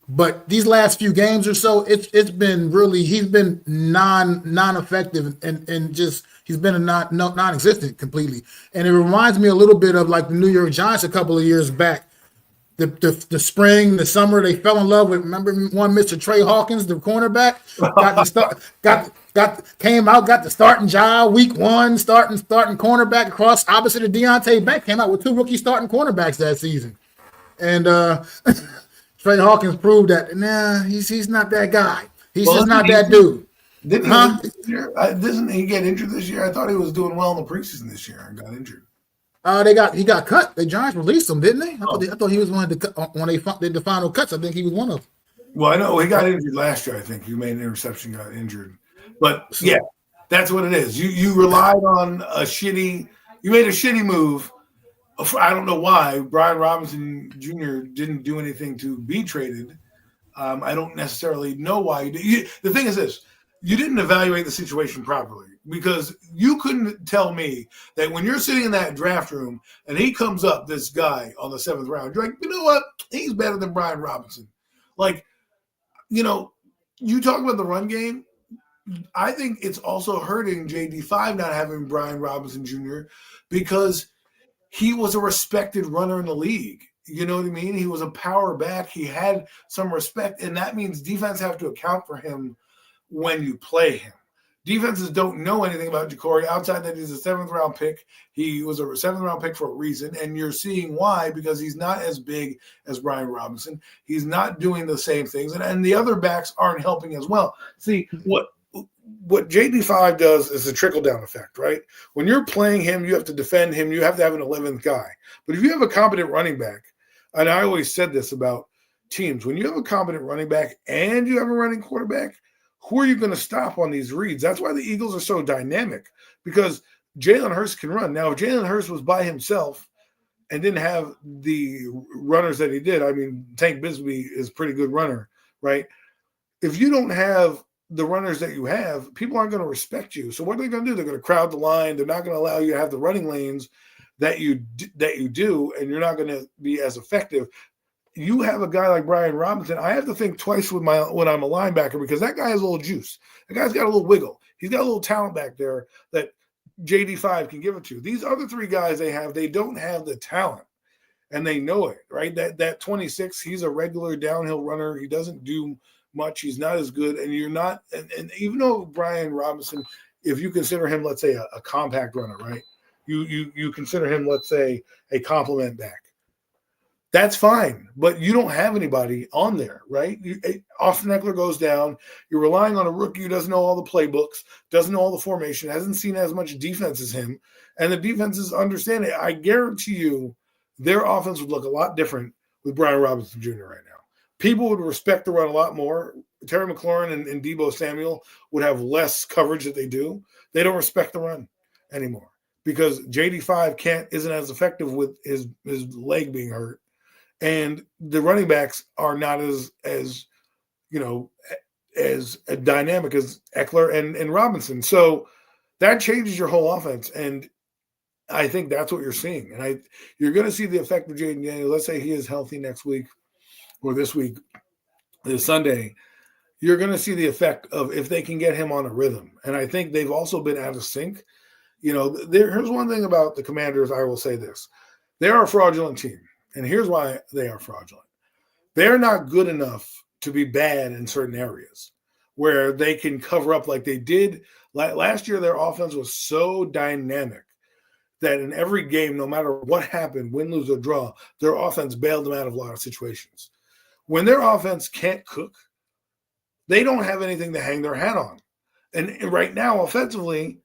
[SPEAKER 1] But these last few games or so, it's been really, he's been non-effective and just he's been non-existent completely. And it reminds me a little bit of like the New York Giants a couple of years back. The spring, the summer, they fell in love with. Remember one Mr. Trey Hawkins, the cornerback, came out, got the starting job week one, starting cornerback across opposite of Deontay Banks. Came out with 2 rookie starting cornerbacks that season, and Trey Hawkins proved that he's not that guy. He's just not that dude.
[SPEAKER 2] Didn't he get injured this year? I thought he was doing well in the preseason this year and got injured.
[SPEAKER 1] He got cut. The Giants released him, didn't they? I thought he was one of the when they did the final cuts. I think he was one of them.
[SPEAKER 2] Well, I know he got injured last year. I think he made an interception, got injured. But yeah, that's what it is. You relied on you made a shitty move. I don't know why Brian Robinson Jr. didn't do anything to be traded. I don't necessarily know why you did. The thing is this. You didn't evaluate the situation properly because you couldn't tell me that when you're sitting in that draft room and he comes up, this guy on the 7th round, you're like, you know what? He's better than Brian Robinson. Like, you talk about the run game. I think it's also hurting JD5 not having Brian Robinson Jr. because he was a respected runner in the league. You know what I mean? He was a power back. He had some respect, and that means defense have to account for him when you play him. Defenses don't know anything about Ja'Cory outside that he's a 7th-round pick. He was a 7th-round pick for a reason, and you're seeing why, because he's not as big as Brian Robinson. He's not doing the same things, and the other backs aren't helping as well. See, what JD5 does is a trickle-down effect, right? When you're playing him, you have to defend him. You have to have an 11th guy. But if you have a competent running back, and I always said this about teams, when you have a competent running back and you have a running quarterback, who are you going to stop on these reads? That's why the Eagles are so dynamic, because Jalen Hurts can run. Now, if Jalen Hurts was by himself and didn't have the runners that he did, I mean, Tank Bigsby is a pretty good runner, right? If you don't have the runners that you have, people aren't going to respect you. So what are they going to do? They're going to crowd the line. They're not going to allow you to have the running lanes that you do, and you're not going to be as effective. You have a guy like Brian Robinson. I have to think twice when I'm a linebacker, because that guy has a little juice. That guy's got a little wiggle. He's got a little talent back there that JD5 can give it to. These other three guys they don't have the talent, and they know it, right? That 26, he's a regular downhill runner. He doesn't do much. He's not as good, and you're not. And even though Brian Robinson, if you consider him, let's say a compact runner, right? You consider him, let's say, a complement back. That's fine, but you don't have anybody on there, right? Austin Eckler goes down. You're relying on a rookie who doesn't know all the playbooks, doesn't know all the formation, hasn't seen as much defense as him, and the defenses understand it. I guarantee you their offense would look a lot different with Brian Robinson Jr. right now. People would respect the run a lot more. Terry McLaurin and Deebo Samuel would have less coverage that they do. They don't respect the run anymore because JD5 isn't as effective with his leg being hurt. And the running backs are not as dynamic as Eckler and Robinson. So that changes your whole offense. And I think that's what you're seeing. And you're going to see the effect of Jaden Daniels. Let's say he is healthy next week or this week, this Sunday. You're going to see the effect of if they can get him on a rhythm. And I think they've also been out of sync. Here's one thing about the Commanders. I will say this. They're a fraudulent team. And here's why they are fraudulent. They're not good enough to be bad in certain areas where they can cover up like they did. Last year, their offense was so dynamic that in every game, no matter what happened, win, lose, or draw, their offense bailed them out of a lot of situations. When their offense can't cook, they don't have anything to hang their hat on. And right now, offensively,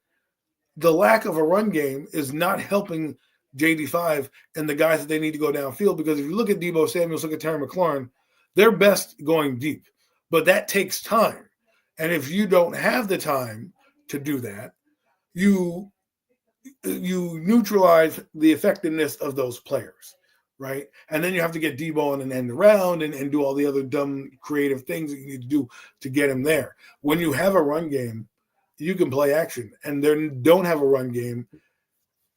[SPEAKER 2] the lack of a run game is not helping JD5 and the guys that they need to go downfield, because if you look at Deebo Samuel, look at Terry McLaurin, they're best going deep, but that takes time. And if you don't have the time to do that, you neutralize the effectiveness of those players, right? And then you have to get Deebo on an end around and do all the other dumb creative things that you need to do to get him there. When you have a run game, you can play action, and they don't have a run game.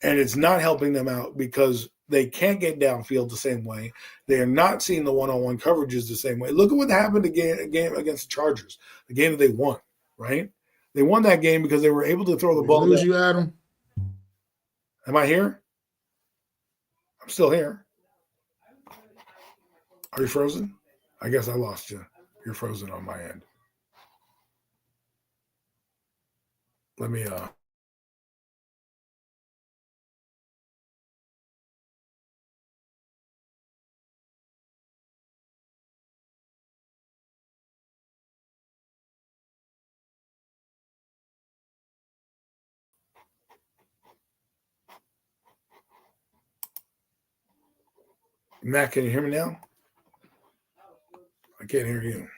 [SPEAKER 2] And it's not helping them out because they can't get downfield the same way. They are not seeing the one-on-one coverages the same way. Look at what happened again against the Chargers, the game that they won, right? They won that game because they were able to throw the ball.
[SPEAKER 1] Lose you, Adam?
[SPEAKER 2] Am I here? I'm still here. Are you frozen? I guess I lost you. You're frozen on my end. Let me Matt, can you hear me now? I can't hear you.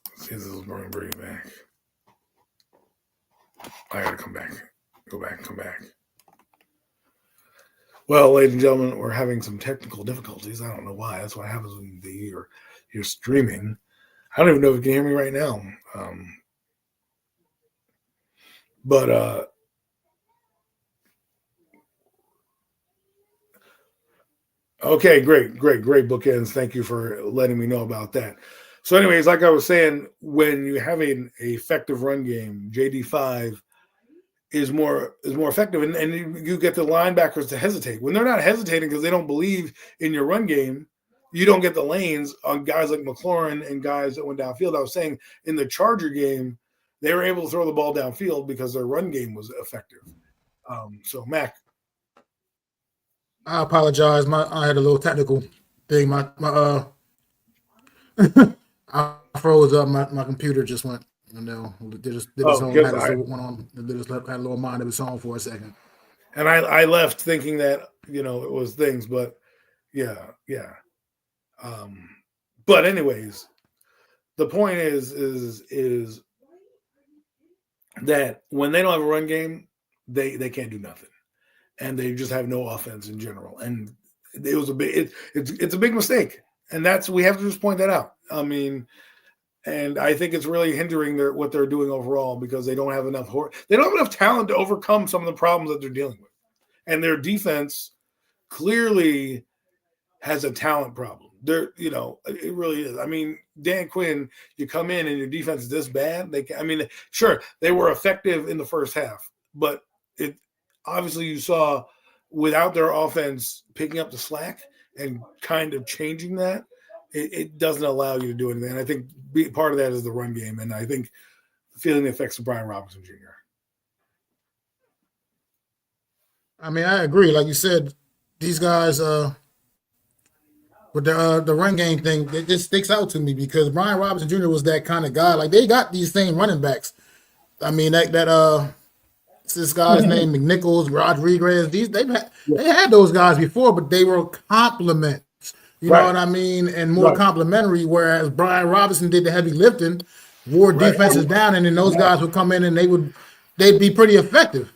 [SPEAKER 2] Let's see if this is going to bring it back. I got to come back. Come back. Well, ladies and gentlemen, we're having some technical difficulties. I don't know why. That's what happens when you're streaming. I don't even know if you can hear me right now. Okay, great bookends. Thank you for letting me know about that. So anyways, like I was saying, when you have an effective run game, JD5 is more effective, and you get the linebackers to hesitate. When they're not hesitating because they don't believe in your run game, you don't get the lanes on guys like McLaurin and guys that went downfield. I was saying in the Charger game, they were able to throw the ball downfield because their run game was effective. So Mac.
[SPEAKER 1] I apologize. I had a little technical thing. I froze up. My computer just went. Did its own. Had a little mind of its own for a second.
[SPEAKER 2] And I left thinking that it was things, but yeah. But anyways, the point is that when they don't have a run game, they can't do nothing, and they just have no offense in general. And it was a big it's a big mistake, and we have to just point that out. I mean, and I think it's really hindering what they're doing overall because they don't have enough talent to overcome some of the problems that they're dealing with, and their defense clearly has a talent problem. It really is. I mean, Dan Quinn, you come in and your defense is this bad. Sure, they were effective in the first half, but it obviously you saw without their offense picking up the slack and kind of changing that, it doesn't allow you to do anything. And I think part of that is the run game, and I think feeling the effects of Brian Robinson Jr.
[SPEAKER 1] I mean, I agree. Like you said, these guys with the run game thing, it just sticks out to me because Brian Robinson Jr. was that kind of guy. Like they got these same running backs. I mean this guy's name McNichols, Rodriguez. They had those guys before, but they were complements. You know what I mean? And more complimentary, whereas Brian Robinson did the heavy lifting, wore defenses down, and then those guys would come in and they'd be pretty effective.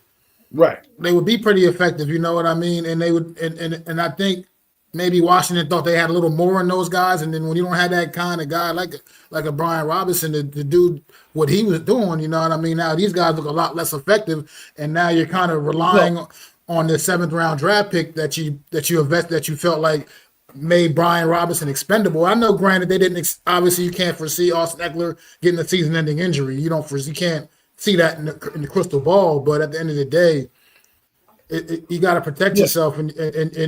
[SPEAKER 2] Right.
[SPEAKER 1] They would be pretty effective, you know what I mean? And they would and I think maybe Washington thought they had a little more in those guys, and then when you don't have that kind of guy like a Brian Robinson to do what he was doing, you know what I mean? Now these guys look a lot less effective, and now you're kind of relying on the 7th round draft pick that you felt like made Brian Robinson expendable. I know, granted, they didn't. Obviously, you can't foresee Austin Eckler getting a season-ending injury. You can't see that in the crystal ball. But at the end of the day, you got to protect yourself, and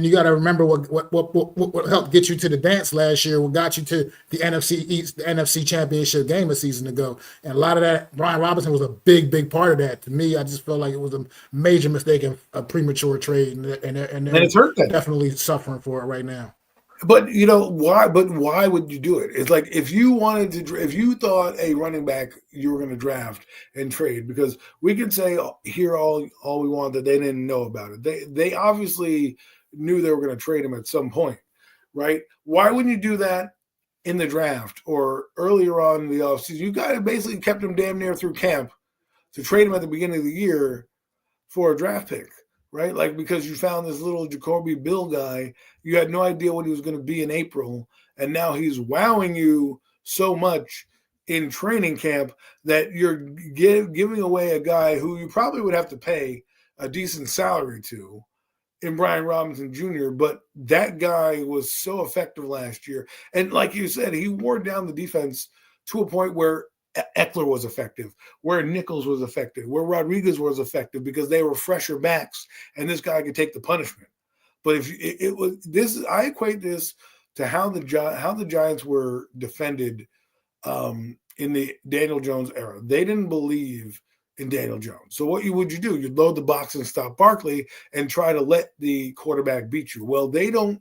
[SPEAKER 1] you got to remember what helped get you to the dance last year, what got you to the NFC East, the NFC Championship game a season ago, and a lot of that. Brian Robinson was a big part of that. To me, I just felt like it was a major mistake and a premature trade, and
[SPEAKER 2] it's hurt them.
[SPEAKER 1] Definitely suffering for it right now.
[SPEAKER 2] But why? But why would you do it? It's like if you thought a running back you were going to draft and trade, because we can say here all we want that they didn't know about it. They obviously knew they were going to trade him at some point, right? Why wouldn't you do that in the draft or earlier on in the offseason? You guys basically kept him damn near through camp to trade him at the beginning of the year for a draft pick. Right? Like, because you found this little Jacoby Bill guy, you had no idea what he was going to be in April, and now he's wowing you so much in training camp that you're giving away a guy who you probably would have to pay a decent salary to in Brian Robinson Jr., but that guy was so effective last year. And like you said, he wore down the defense to a point where Eckler was effective, where Nichols was effective, where Rodriguez was effective because they were fresher backs, and this guy could take the punishment. But if it was this, I equate this to how the Giants were defended in the Daniel Jones era. They didn't believe in Daniel Jones. So what would you do? You'd load the box and stop Barkley and try to let the quarterback beat you. Well, they don't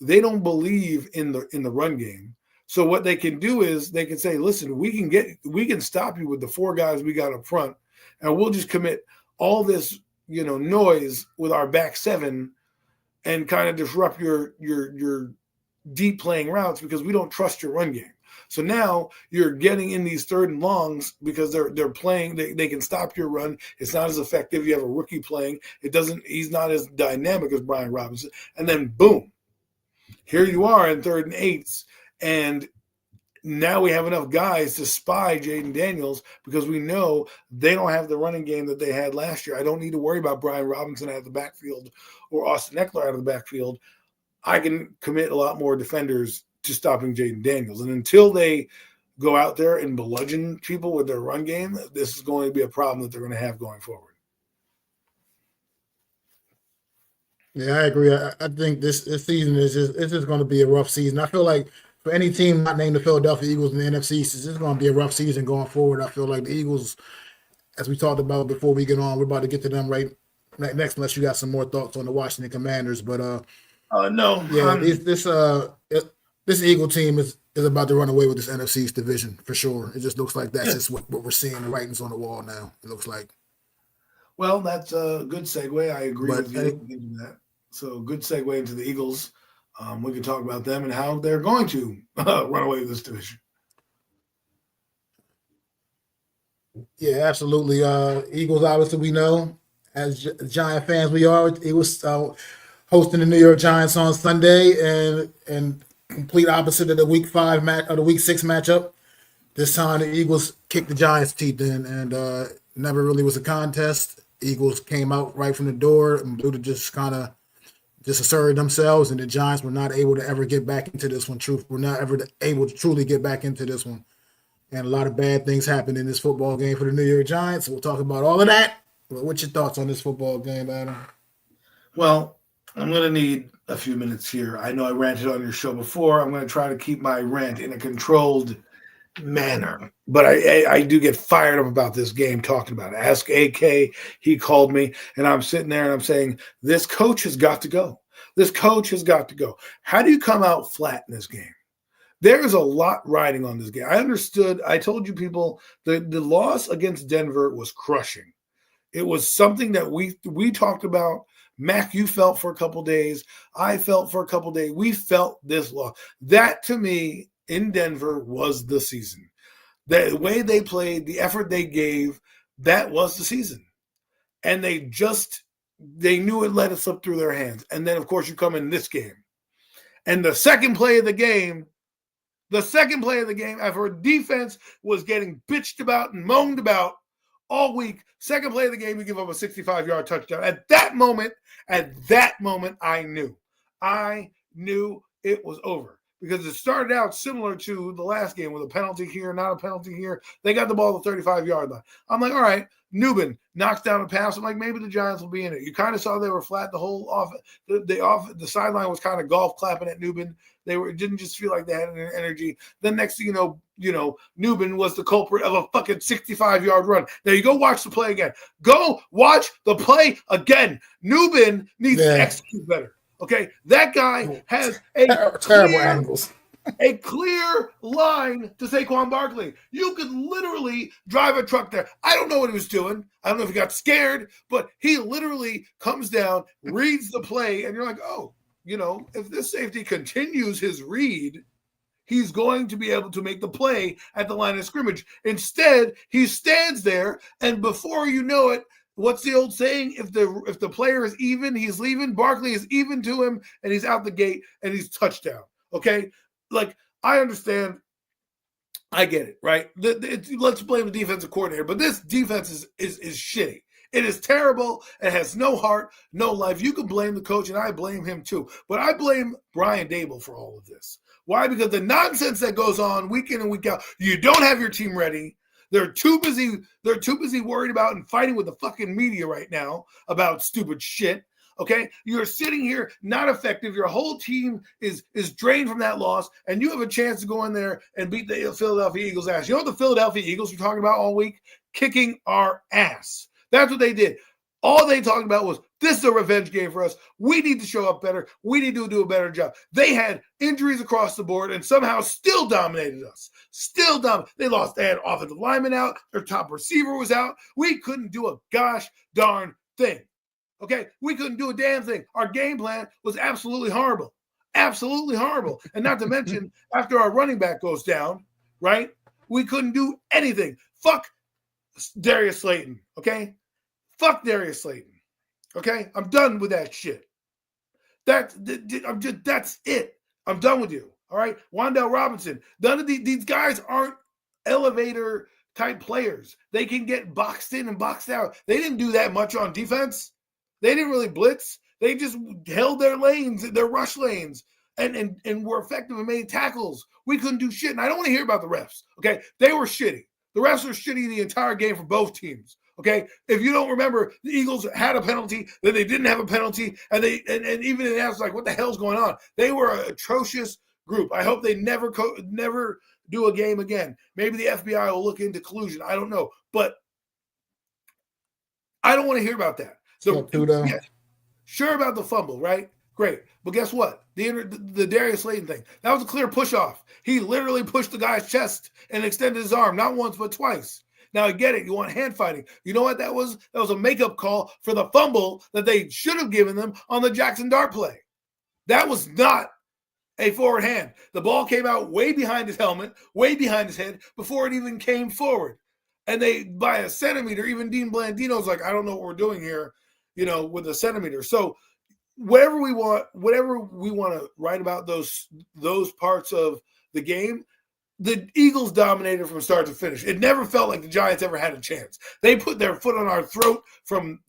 [SPEAKER 2] believe in the run game. So what they can do is they can say, listen, we can stop you with the 4 guys we got up front, and we'll just commit all this, noise with our back 7 and kind of disrupt your deep playing routes because we don't trust your run game. So now you're getting in these 3rd and longs because they're playing, they can stop your run. It's not as effective. You have a rookie playing. He's not as dynamic as Brian Robinson. And then boom, here you are in 3rd and 8s. And now we have enough guys to spy Jaden Daniels because we know they don't have the running game that they had last year. I don't need to worry about Brian Robinson out of the backfield or Austin Eckler out of the backfield. I can commit a lot more defenders to stopping Jaden Daniels. And until they go out there and bludgeon people with their run game, this is going to be a problem that they're going to have going forward.
[SPEAKER 1] Yeah, I agree. I think this season it's just going to be a rough season. I feel like for any team not named the Philadelphia Eagles in the NFC East, it's just going to be a rough season going forward. I feel like the Eagles, as we talked about before we get on, we're about to get to them right next, unless you got some more thoughts on the Washington Commanders. But
[SPEAKER 2] no,
[SPEAKER 1] yeah, this Eagle team is about to run away with this NFC East division for sure. It just looks like that's just what we're seeing. The writings on the wall now. It looks like.
[SPEAKER 2] Well, that's a good segue. I agree with you in that. So good segue into the Eagles. We can talk about them and how they're going to run away with this division.
[SPEAKER 1] Yeah, absolutely. Eagles, obviously, we know as Giant fans, we are. Eagles hosting the New York Giants on Sunday, and complete opposite of the Week 5 match or the Week 6 matchup. This time, the Eagles kicked the Giants' teeth in, and never really was a contest. Eagles came out right from the door and blew to just kind of just asserted themselves, and the Giants were not able to ever get back into this one. Truth, were not ever able to truly get back into this one. And a lot of bad things happened in this football game for the New York Giants. We'll talk about all of that. But what's your thoughts on this football game, Adam?
[SPEAKER 2] Well, I'm going to need a few minutes here. I know I ranted on your show before. I'm going to try to keep my rant in a controlled manner. But I do get fired up about this game talking about it. Ask AK, he called me, and I'm sitting there and I'm saying, this coach has got to go. This coach has got to go. How do you come out flat in this game? There is a lot riding on this game. I understood. I told you people the loss against Denver was crushing. It was something that we talked about. Mac, you felt for a couple days. I felt for a couple days. We felt this loss. That, to me, in Denver was the season. The way they played, the effort they gave, that was the season. And they knew it let it slip through their hands. And then, of course, you come in this game. And the second play of the game, after a defense was getting bitched about and moaned about all week, second play of the game, we give up a 65-yard touchdown. At that moment, I knew it was over because it started out similar to the last game with a penalty here, not a penalty here. They got the ball at the 35-yard line. I'm like, all right, Newbin knocks down a pass. I'm like, maybe the Giants will be in it. You kind of saw they were flat the whole off. The sideline was kind of golf clapping at Newbin. It didn't just feel like they had an energy. Then next thing you know, Newbin was the culprit of a fucking 65-yard run. Now you go watch the play again. Go watch the play again. Newbin needs to execute better. Okay, that guy has
[SPEAKER 1] terrible angles.
[SPEAKER 2] A clear line to Saquon Barkley. You could literally drive a truck there. I don't know what he was doing. I don't know if he got scared, but he literally comes down, reads the play, and you're like, oh, if this safety continues his read, he's going to be able to make the play at the line of scrimmage. Instead, he stands there, and before you know it, what's the old saying? If the player is even, he's leaving. Barkley is even to him, and he's out the gate, and he's touchdown. Okay? Like, I understand. I get it, right? Let's blame the defensive coordinator, but this defense is shitty. It is terrible. It has no heart, no life. You can blame the coach, and I blame him too. But I blame Brian Daboll for all of this. Why? Because the nonsense that goes on week in and week out, you don't have your team ready. They're too busy worried about and fighting with the fucking media right now about stupid shit. Okay, you're sitting here not effective. Your whole team is drained from that loss, and you have a chance to go in there and beat the Philadelphia Eagles' ass. You know what the Philadelphia Eagles were talking about all week? Kicking our ass. That's what they did. All they talked about was, this is a revenge game for us. We need to show up better. We need to do a better job. They had injuries across the board and somehow still dominated us. They had offensive linemen out. Their top receiver was out. We couldn't do a gosh darn thing. Okay? We couldn't do a damn thing. Our game plan was absolutely horrible. Absolutely horrible. And not to mention, after our running back goes down, right? We couldn't do anything. Fuck Darius Slayton. Okay? Fuck Darius Slayton. Okay? I'm done with that shit. That's it. I'm done with you. All right? Wan'Dale Robinson. None of these guys aren't elevator type players. They can get boxed in and boxed out. They didn't do that much on defense. They didn't really blitz. They just held their lanes, their rush lanes, and were effective and made tackles. We couldn't do shit. And I don't want to hear about the refs. Okay? They were shitty. The refs were shitty the entire game for both teams. Okay, if you don't remember, the Eagles had a penalty, then they didn't have a penalty, and even in that, like, what the hell's going on? They were an atrocious group. I hope they never do a game again. Maybe the FBI will look into collusion. I don't know, but I don't want to hear about that. So, yeah, sure about the fumble, right? Great, but guess what? The Darius Slayton thing, that was a clear push off. He literally pushed the guy's chest and extended his arm, not once but twice. Now, I get it. You want hand fighting. You know what that was? That was a makeup call for the fumble that they should have given them on the Jackson Dart play. That was not a forward hand. The ball came out way behind his helmet, way behind his head, before it even came forward. and they by a centimeter. Even Dean Blandino's like, I don't know what we're doing here, with a centimeter. So whatever we want to write about those parts of the game, the Eagles dominated from start to finish. It never felt like the Giants ever had a chance. They put their foot on our throat from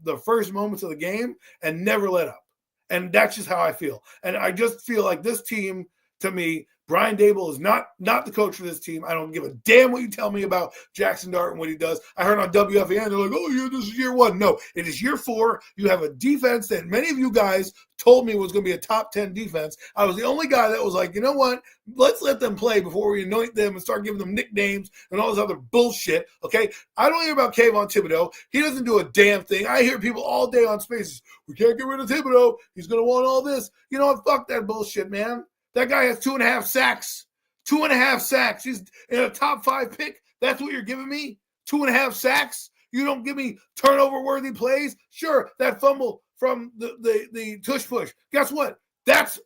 [SPEAKER 2] the first moments of the game and never let up. And that's just how I feel. And I just feel like this team, to me, Brian Daboll is not the coach for this team. I don't give a damn what you tell me about Jackson Dart and what he does. I heard on WFAN, they're like, oh, yeah, this is year 1. No, it is year 4. You have a defense that many of you guys told me was going to be a top 10 defense. I was the only guy that was like, you know what? Let's let them play before we anoint them and start giving them nicknames and all this other bullshit, okay? I don't hear about Kayvon Thibodeau. He doesn't do a damn thing. I hear people all day on Spaces, we can't get rid of Thibodeau. He's going to want all this. You know what? Fuck that bullshit, man. That guy has 2.5 sacks. 2.5 sacks. He's in a top 5 pick. That's what you're giving me? 2.5 sacks? You don't give me turnover-worthy plays? Sure, that fumble from the tush push. Guess what? That's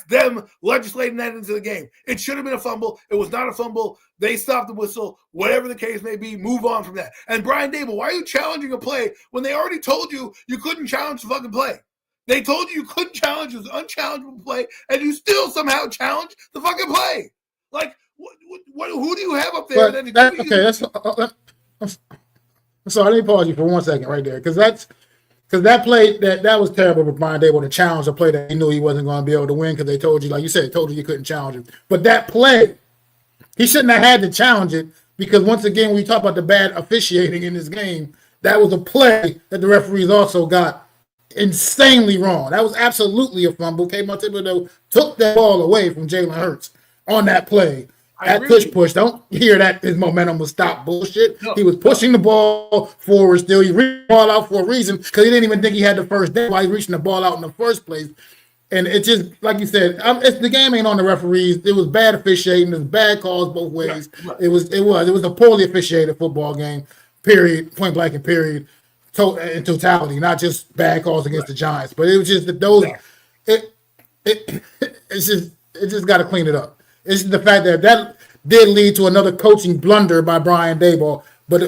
[SPEAKER 2] them legislating that into the game. It should have been a fumble. It was not a fumble. They stopped the whistle. Whatever the case may be, move on from that. And Brian Daboll, why are you challenging a play when they already told you couldn't challenge the fucking play? They told you couldn't challenge this unchallengeable play, and you still somehow challenge the fucking play. Like, who do you have up there?
[SPEAKER 1] I'm sorry. Let me pause you for 1 second right there, because that play that was terrible for Brian Daboll to challenge a play that he knew he wasn't going to be able to win because they told you, like you said, told you couldn't challenge it. But that play, he shouldn't have had to challenge it, because once again, when we talk about the bad officiating in this game, that was a play that the referees also got insanely wrong. That was absolutely a fumble. Kayvon Thibodeau took that ball away from Jalen Hurts on that play. That push. Don't hear that his momentum was stopped. Bullshit. No. He was pushing the ball forward still. He reached the ball out for a reason, because he didn't even think he had the first down while he's reaching the ball out in the first place. And it just, like you said, the game ain't on the referees. It was bad officiating. There's bad calls both ways. Right. It was a poorly officiated football game, period, point blank and period. In totality, not just bad calls against the Giants, but it was just that those. It just got to clean it up. It's the fact that did lead to another coaching blunder by Brian Daboll, but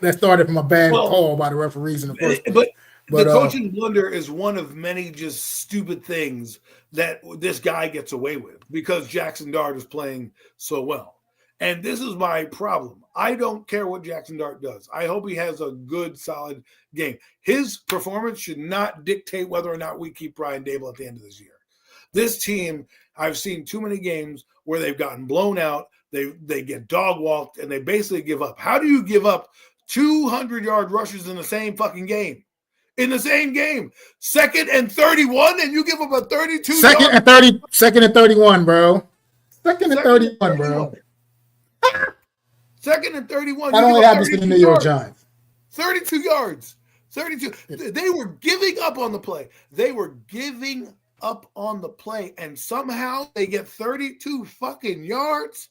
[SPEAKER 1] that started from a bad call by the referees in the first place.
[SPEAKER 2] But the coaching blunder is one of many just stupid things that this guy gets away with because Jackson Dart is playing so well. And this is my problem. I don't care what Jackson Dart does. I hope he has a good, solid game. His performance should not dictate whether or not we keep Brian Daboll at the end of this year. This team, I've seen too many games where they've gotten blown out, they get dog walked, and they basically give up. How do you give up 200-yard rushes in the same fucking game? In the same game, 2nd and 31, and you give up a 32.
[SPEAKER 1] Second and 31, bro. 2nd and 31, bro.
[SPEAKER 2] 2nd and 31.
[SPEAKER 1] That only happens to the New York Giants.
[SPEAKER 2] 32 yards. 32. They were giving up on the play. And somehow they get 32 fucking yards.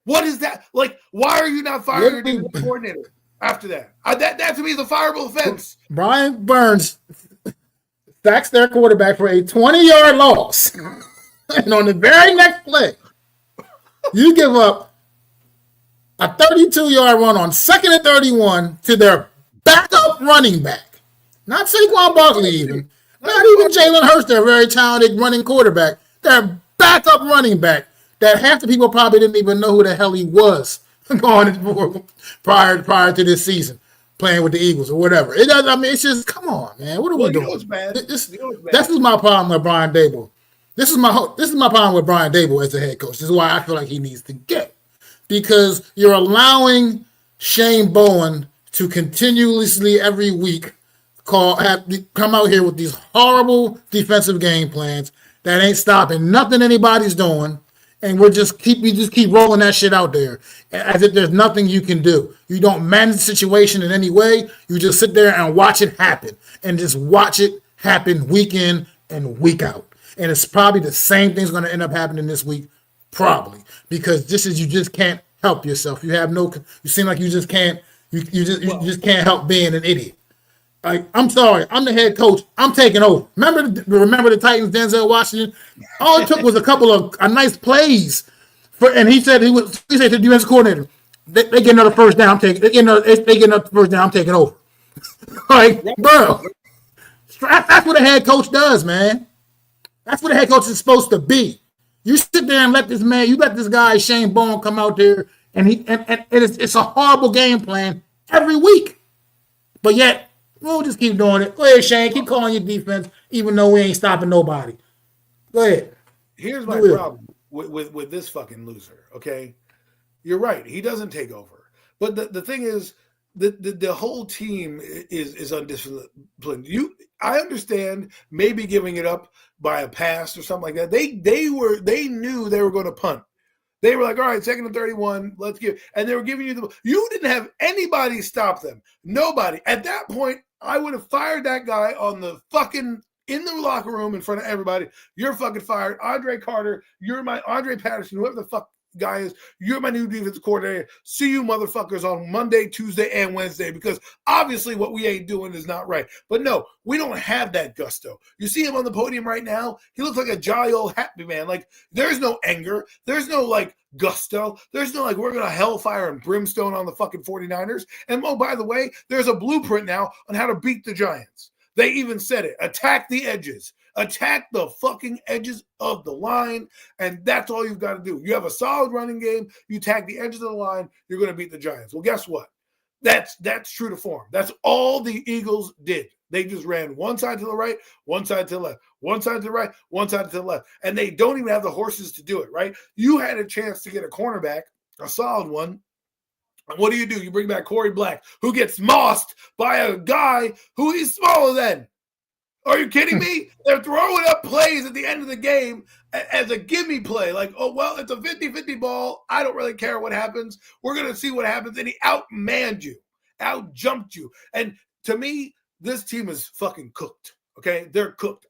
[SPEAKER 2] What is that? Like, why are you not firing your defensive coordinator after that? That to me is a fireable offense.
[SPEAKER 1] Brian Burns sacks their quarterback for a 20-yard loss. And on the very next play, you give up a 32-yard run on 2nd and 31 to their backup running back. Not Saquon Barkley even. Not even Jalen Hurts, their very talented running quarterback. Their backup running back that half the people probably didn't even know who the hell he was prior to this season, playing with the Eagles or whatever. It's just, come on, man. What are we doing? This is my problem with Brian Daboll. This is my problem with Brian Daboll as a head coach. This is why I feel like he needs to get. Because you're allowing Shane Bowen to continuously every week come out here with these horrible defensive game plans that ain't stopping nothing anybody's doing, and we just keep rolling that shit out there as if there's nothing you can do. You don't manage the situation in any way. You just sit there and watch it happen, and just watch it happen week in and week out. And it's probably the same thing's going to end up happening this week, probably, because you just can't help yourself. You seem like you just can't. You just can't help being an idiot. Like, I'm sorry, I'm the head coach. I'm taking over. Remember the Titans, Denzel Washington? All it took was a couple of nice plays, and he said to the defensive coordinator, they get another first down. They get another first down. I'm taking over. Like, bro, that's what a head coach does, man. That's what a head coach is supposed to be. You sit there and let this guy Shane Bowen come out there, and it's a horrible game plan every week. But yet, we'll just keep doing it. Go ahead, Shane. Keep calling your defense, even though we ain't stopping nobody. Go ahead.
[SPEAKER 2] Here's my problem with this fucking loser, okay? You're right. He doesn't take over. But the thing is, the whole team is undisciplined. I understand maybe giving it up by a pass or something like that. They knew they were going to punt. They were like, all right, 2nd and 31, let's give. And they were giving you you didn't have anybody stop them. Nobody. At that point, I would have fired that guy on the fucking in the locker room in front of everybody. You're fucking fired. Andre Carter, Andre Patterson, whoever the fuck guy is, you're my new defensive coordinator. See you motherfuckers on Monday, Tuesday, and Wednesday, because obviously what we ain't doing is not right. But no, we don't have that gusto. You see him on the podium right now, he looks like a jolly old happy man. Like, there's no anger, there's no like gusto, there's no like we're gonna hellfire and brimstone on the fucking 49ers. And oh, by the way, there's a blueprint now on how to beat the Giants. They even said it. Attack the edges. Attack the fucking edges of the line, and that's all you've got to do. You have a solid running game. You attack the edges of the line, you're going to beat the Giants. Well, guess what? That's true to form. That's all the Eagles did. They just ran one side to the right, one side to the left, one side to the right, one side to the left, and they don't even have the horses to do it, right? You had a chance to get a cornerback, a solid one. What do? You bring back Corey Black, who gets mossed by a guy who is smaller than. Are you kidding me? They're throwing up plays at the end of the game as a gimme play. Like, oh, well, it's a 50-50 ball. I don't really care what happens. We're going to see what happens. And he outmanned you, outjumped you. And to me, this team is fucking cooked. Okay? They're cooked.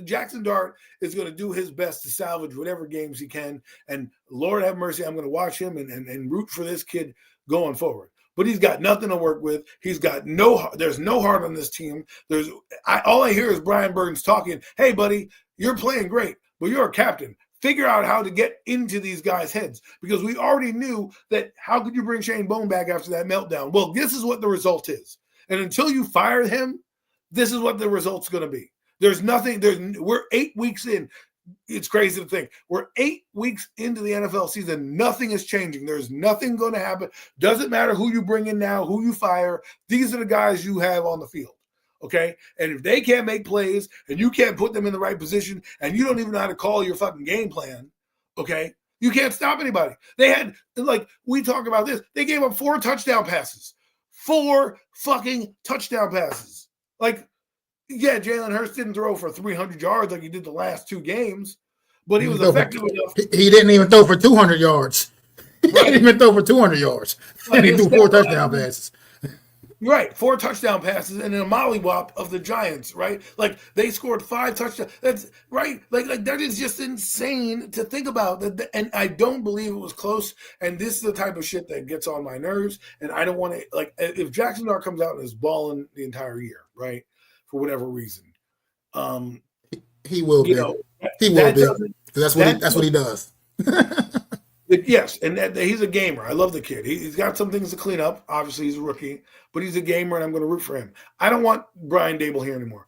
[SPEAKER 2] Jackson Dart is going to do his best to salvage whatever games he can. And Lord have mercy, I'm going to watch him and root for this kid going forward. But he's got nothing to work with. There's no heart on this team. All I hear is Brian Burns talking, hey, buddy, you're playing great, but you're a captain. Figure out how to get into these guys' heads, because we already knew that how could you bring Shane Bowen back after that meltdown? Well, this is what the result is. And until you fire him, this is what the result's going to be. We're 8 weeks in. It's crazy to think. We're 8 weeks into the NFL season. Nothing is changing. There's nothing going to happen. Doesn't matter who you bring in now, who you fire. These are the guys you have on the field. Okay? And if they can't make plays and you can't put them in the right position and you don't even know how to call your fucking game plan, okay, you can't stop anybody. They had, like, we talk about this. They gave up 4 touchdown passes. 4 fucking touchdown passes. Like, yeah, Jalen Hurts didn't throw for 300 yards like he did the last 2 games, but he was effective enough.
[SPEAKER 1] He didn't even throw for 200 yards. He didn't even throw for 200 yards. And he threw 4 touchdown passes.
[SPEAKER 2] Right, 4 touchdown passes and a mollywop of the Giants, right? Like, they scored 5 touchdowns. That's right. Like that is just insane to think about. And I don't believe it was close. And this is the type of shit that gets on my nerves. And I don't want to, like, if Jackson Dart comes out and is balling the entire year, right? For whatever reason,
[SPEAKER 1] he will be. He will be. That's what he does.
[SPEAKER 2] Yes, and he's a gamer. I love the kid. He's got some things to clean up. Obviously, he's a rookie, but he's a gamer, and I'm going to root for him. I don't want Brian Dable here anymore.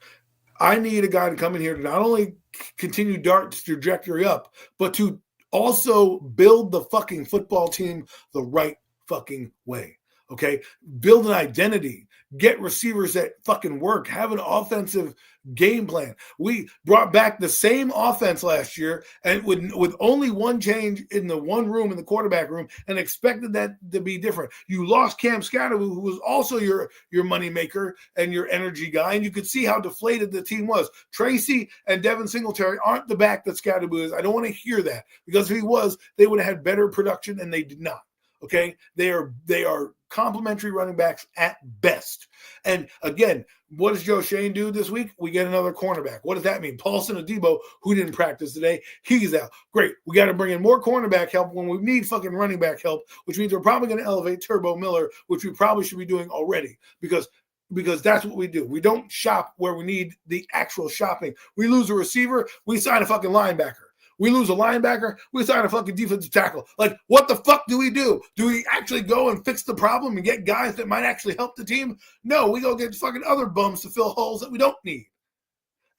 [SPEAKER 2] I need a guy to come in here to not only continue Dart's trajectory up, but to also build the fucking football team the right fucking way. Okay? Build an identity. Get receivers that fucking work. Have an offensive game plan. We brought back the same offense last year and with only one change in the one room in the quarterback room and expected that to be different. You lost Cam Scatteroo, who was also your money maker and your energy guy, and you could see how deflated the team was. Tracy and Devin Singletary aren't the back that Scatteroo is. I don't want to hear that, because if he was, they would have had better production, and they did not. Okay, they are complimentary running backs at best. And again, what does Joe Shane do this week? We get another cornerback. What does that mean? Paulson Adebo, who didn't practice today, he's out. Great. We got to bring in more cornerback help when we need fucking running back help, which means we're probably going to elevate Turbo Miller, which we probably should be doing already, because that's what we do. We don't shop where we need the actual shopping. We lose a receiver, we sign a fucking linebacker. We lose a linebacker, we sign a fucking defensive tackle. Like, what the fuck do we do? Do we actually go and fix the problem and get guys that might actually help the team? No, we go get fucking other bums to fill holes that we don't need.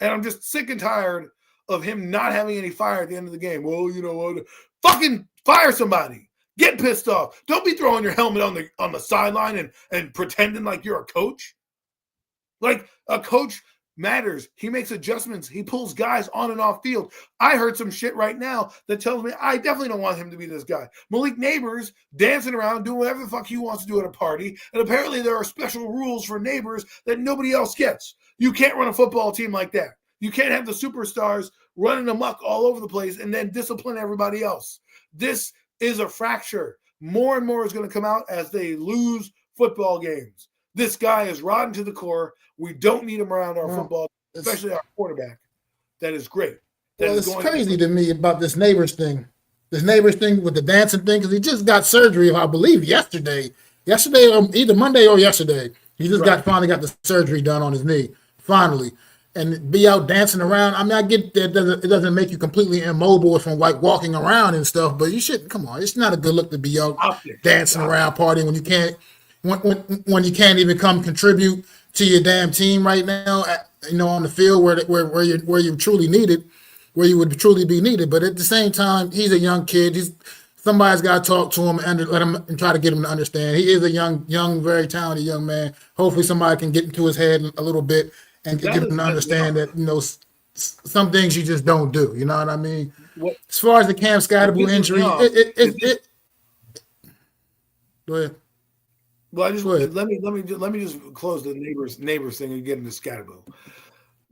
[SPEAKER 2] And I'm just sick and tired of him not having any fire at the end of the game. Well, you know what? Fucking fire somebody. Get pissed off. Don't be throwing your helmet on the sideline and pretending like you're a coach. Like, a coach matters. He makes adjustments. He pulls guys on and off field. I heard some shit right now that tells me I definitely don't want him to be this guy. Malik Neighbors dancing around, doing whatever the fuck he wants to do at a party. And apparently there are special rules for Neighbors that nobody else gets. You can't run a football team like that. You can't have the superstars running amok all over the place and then discipline everybody else. This is a fracture. More and more is going to come out as they lose football games. This guy is rotten to the core. We don't need him around our football, especially our quarterback. That is great.
[SPEAKER 1] It's crazy to me about this Neighbors thing. This Neighbors thing with the dancing thing, because he just got surgery, I believe, yesterday. Either Monday or yesterday. He just finally got the surgery done on his knee, finally. And be out dancing around. I mean, I get that it doesn't make you completely immobile from like walking around and stuff, but you shouldn't. Come on, it's not a good look to be out dancing around, partying when you can't, when you can't even come contribute to your damn team right now. On the field where you truly needed, where you would truly be needed. But at the same time, he's a young kid. Somebody's got to talk to him and let him and try to get him to understand. He is a young, very talented young man. Hopefully, somebody can get into his head a little bit and get him to understand that, some things you just don't do. You know what I mean? As far as the Cam Scatterbull injury, go ahead.
[SPEAKER 2] Well, let me just close the neighbors thing and get into Scatterbull.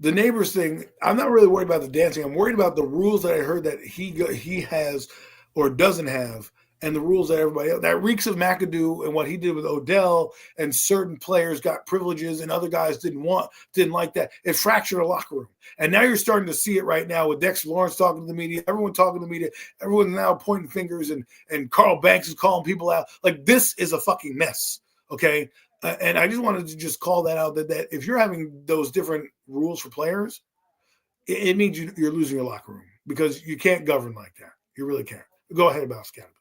[SPEAKER 2] The Neighbors thing, I'm not really worried about the dancing. I'm worried about the rules that I heard that he has or doesn't have, and the rules that everybody else. That reeks of McAdoo and what he did with Odell, and certain players got privileges and other guys didn't like that. It fractured a locker room. And now you're starting to see it right now with Dexter Lawrence talking to the media, everyone talking to the media, everyone's now pointing fingers, and Carl Banks is calling people out. Like, this is a fucking mess, okay? And I just wanted to just call that out, that if you're having those different rules for players, it means you're losing your locker room, because you can't govern like that. You really can't. Go ahead about Scatterbull.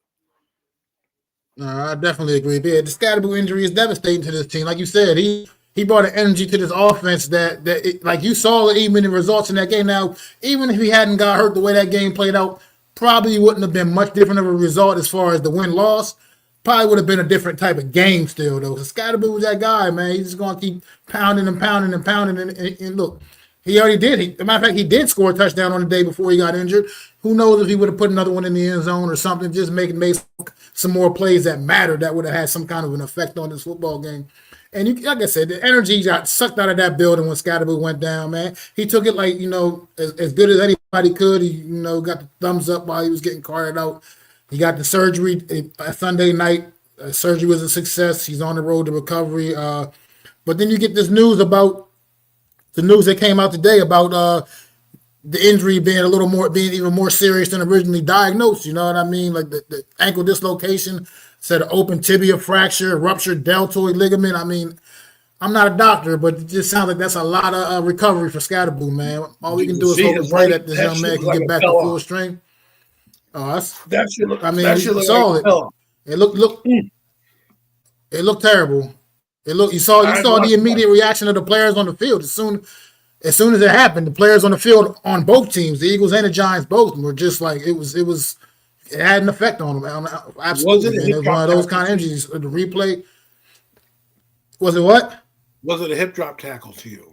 [SPEAKER 1] No, I definitely agree. Yeah, the Scatterbull injury is devastating to this team. Like you said, he brought an energy to this offense that like you saw even in the results in that game. Now, even if he hadn't got hurt, the way that game played out probably wouldn't have been much different of a result as far as the win-loss. Probably would have been a different type of game still, though. So Scatterbull was that guy, man. He's just going to keep pounding and pounding and pounding. And look, he already did. As a matter of fact, he did score a touchdown on the day before he got injured. Who knows if he would have put another one in the end zone or something, just made some more plays that mattered, that would have had some kind of an effect on this football game. And like I said, the energy got sucked out of that building when Scatterbull went down, man. He took it like, as good as anybody could. He, got the thumbs up while he was getting carted out. He got the surgery Sunday night. Surgery was a success. He's on the road to recovery. But then you get this news about the news that came out today about the injury being even more serious than originally diagnosed. You know what I mean? Like the ankle dislocation, said an open tibia fracture, ruptured deltoid ligament. I mean, I'm not a doctor, but it just sounds like that's a lot of recovery for Scatterbull, man. All we can do is hope and pray that this young man can get back to full strength. Oh,
[SPEAKER 2] that shit look.
[SPEAKER 1] You saw it. It looked terrible. You saw the immediate reaction of the players on the field as soon as it happened. The players on the field on both teams, the Eagles and the Giants, both were just like it had an effect on them. Absolutely, it was one of those kind of injuries. The replay was it what?
[SPEAKER 2] Was it a hip drop tackle to you?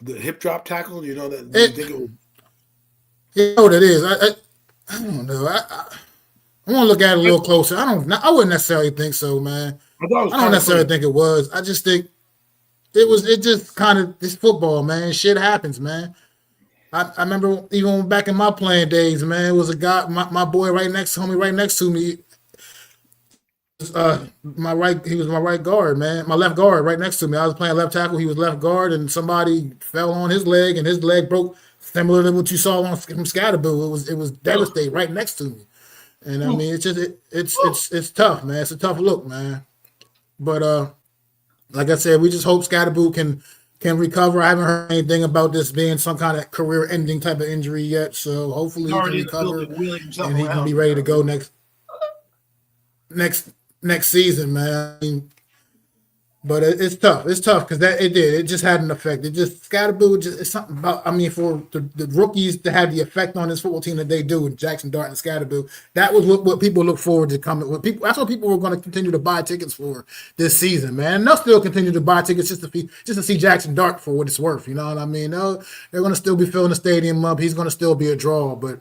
[SPEAKER 2] The hip drop tackle. You know that? You think it was?
[SPEAKER 1] You know what it is. I don't know. I want to look at it a little closer. I wouldn't necessarily think so, man. I don't necessarily think it was. I just think it just kind of this football, man. Shit happens, man. I remember even back in my playing days, man, it was a guy, my boy right next to me. He was my right guard, man. My left guard right next to me. I was playing left tackle. He was left guard, and somebody fell on his leg, and his leg broke, similar to what you saw from Scatterbull. It was devastating right next to me. And I mean, it's tough, man. It's a tough look, man. But like I said, we just hope Scatterbull can can recover. I haven't heard anything about this being some kind of career-ending type of injury yet. So
[SPEAKER 2] He's
[SPEAKER 1] hopefully he can
[SPEAKER 2] already in the
[SPEAKER 1] recover
[SPEAKER 2] building wheeling himself
[SPEAKER 1] and he can be
[SPEAKER 2] around.
[SPEAKER 1] ready to go next next season, man. I mean, but it's tough. It's tough because it just had an effect. It just Scatterboo just it's something about. I mean, for the rookies to have the effect on this football team that they do with Jackson Dart and Scatterboo, that was what people look forward to coming. What people that's what people were going to continue to buy tickets for this season, man. And they'll still continue to buy tickets just to see Jackson Dart for what it's worth. You know what I mean? They're going to still be filling the stadium up. He's going to still be a draw, but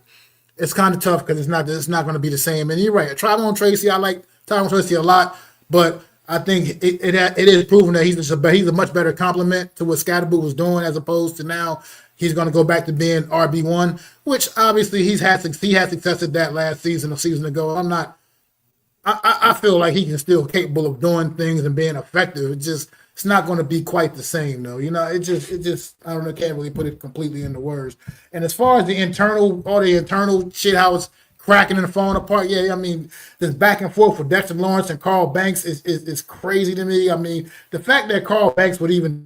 [SPEAKER 1] it's kind of tough because it's not going to be the same. And you're right, Tyrone Tracy, I like Tyrone Tracy a lot, but I think it is proven that he's a much better complement to what Scatterboo was doing as opposed to now he's going to go back to being RB1, which obviously he had success at that last season, a season ago. I feel like he's still capable of doing things and being effective. It's not going to be quite the same though. You know, it just I don't know, can't really put it completely into words. And as far as all the internal shit, how it's cracking and falling apart, yeah, I mean, this back and forth with Dexter Lawrence and Carl Banks is crazy to me. I mean, the fact that Carl Banks would even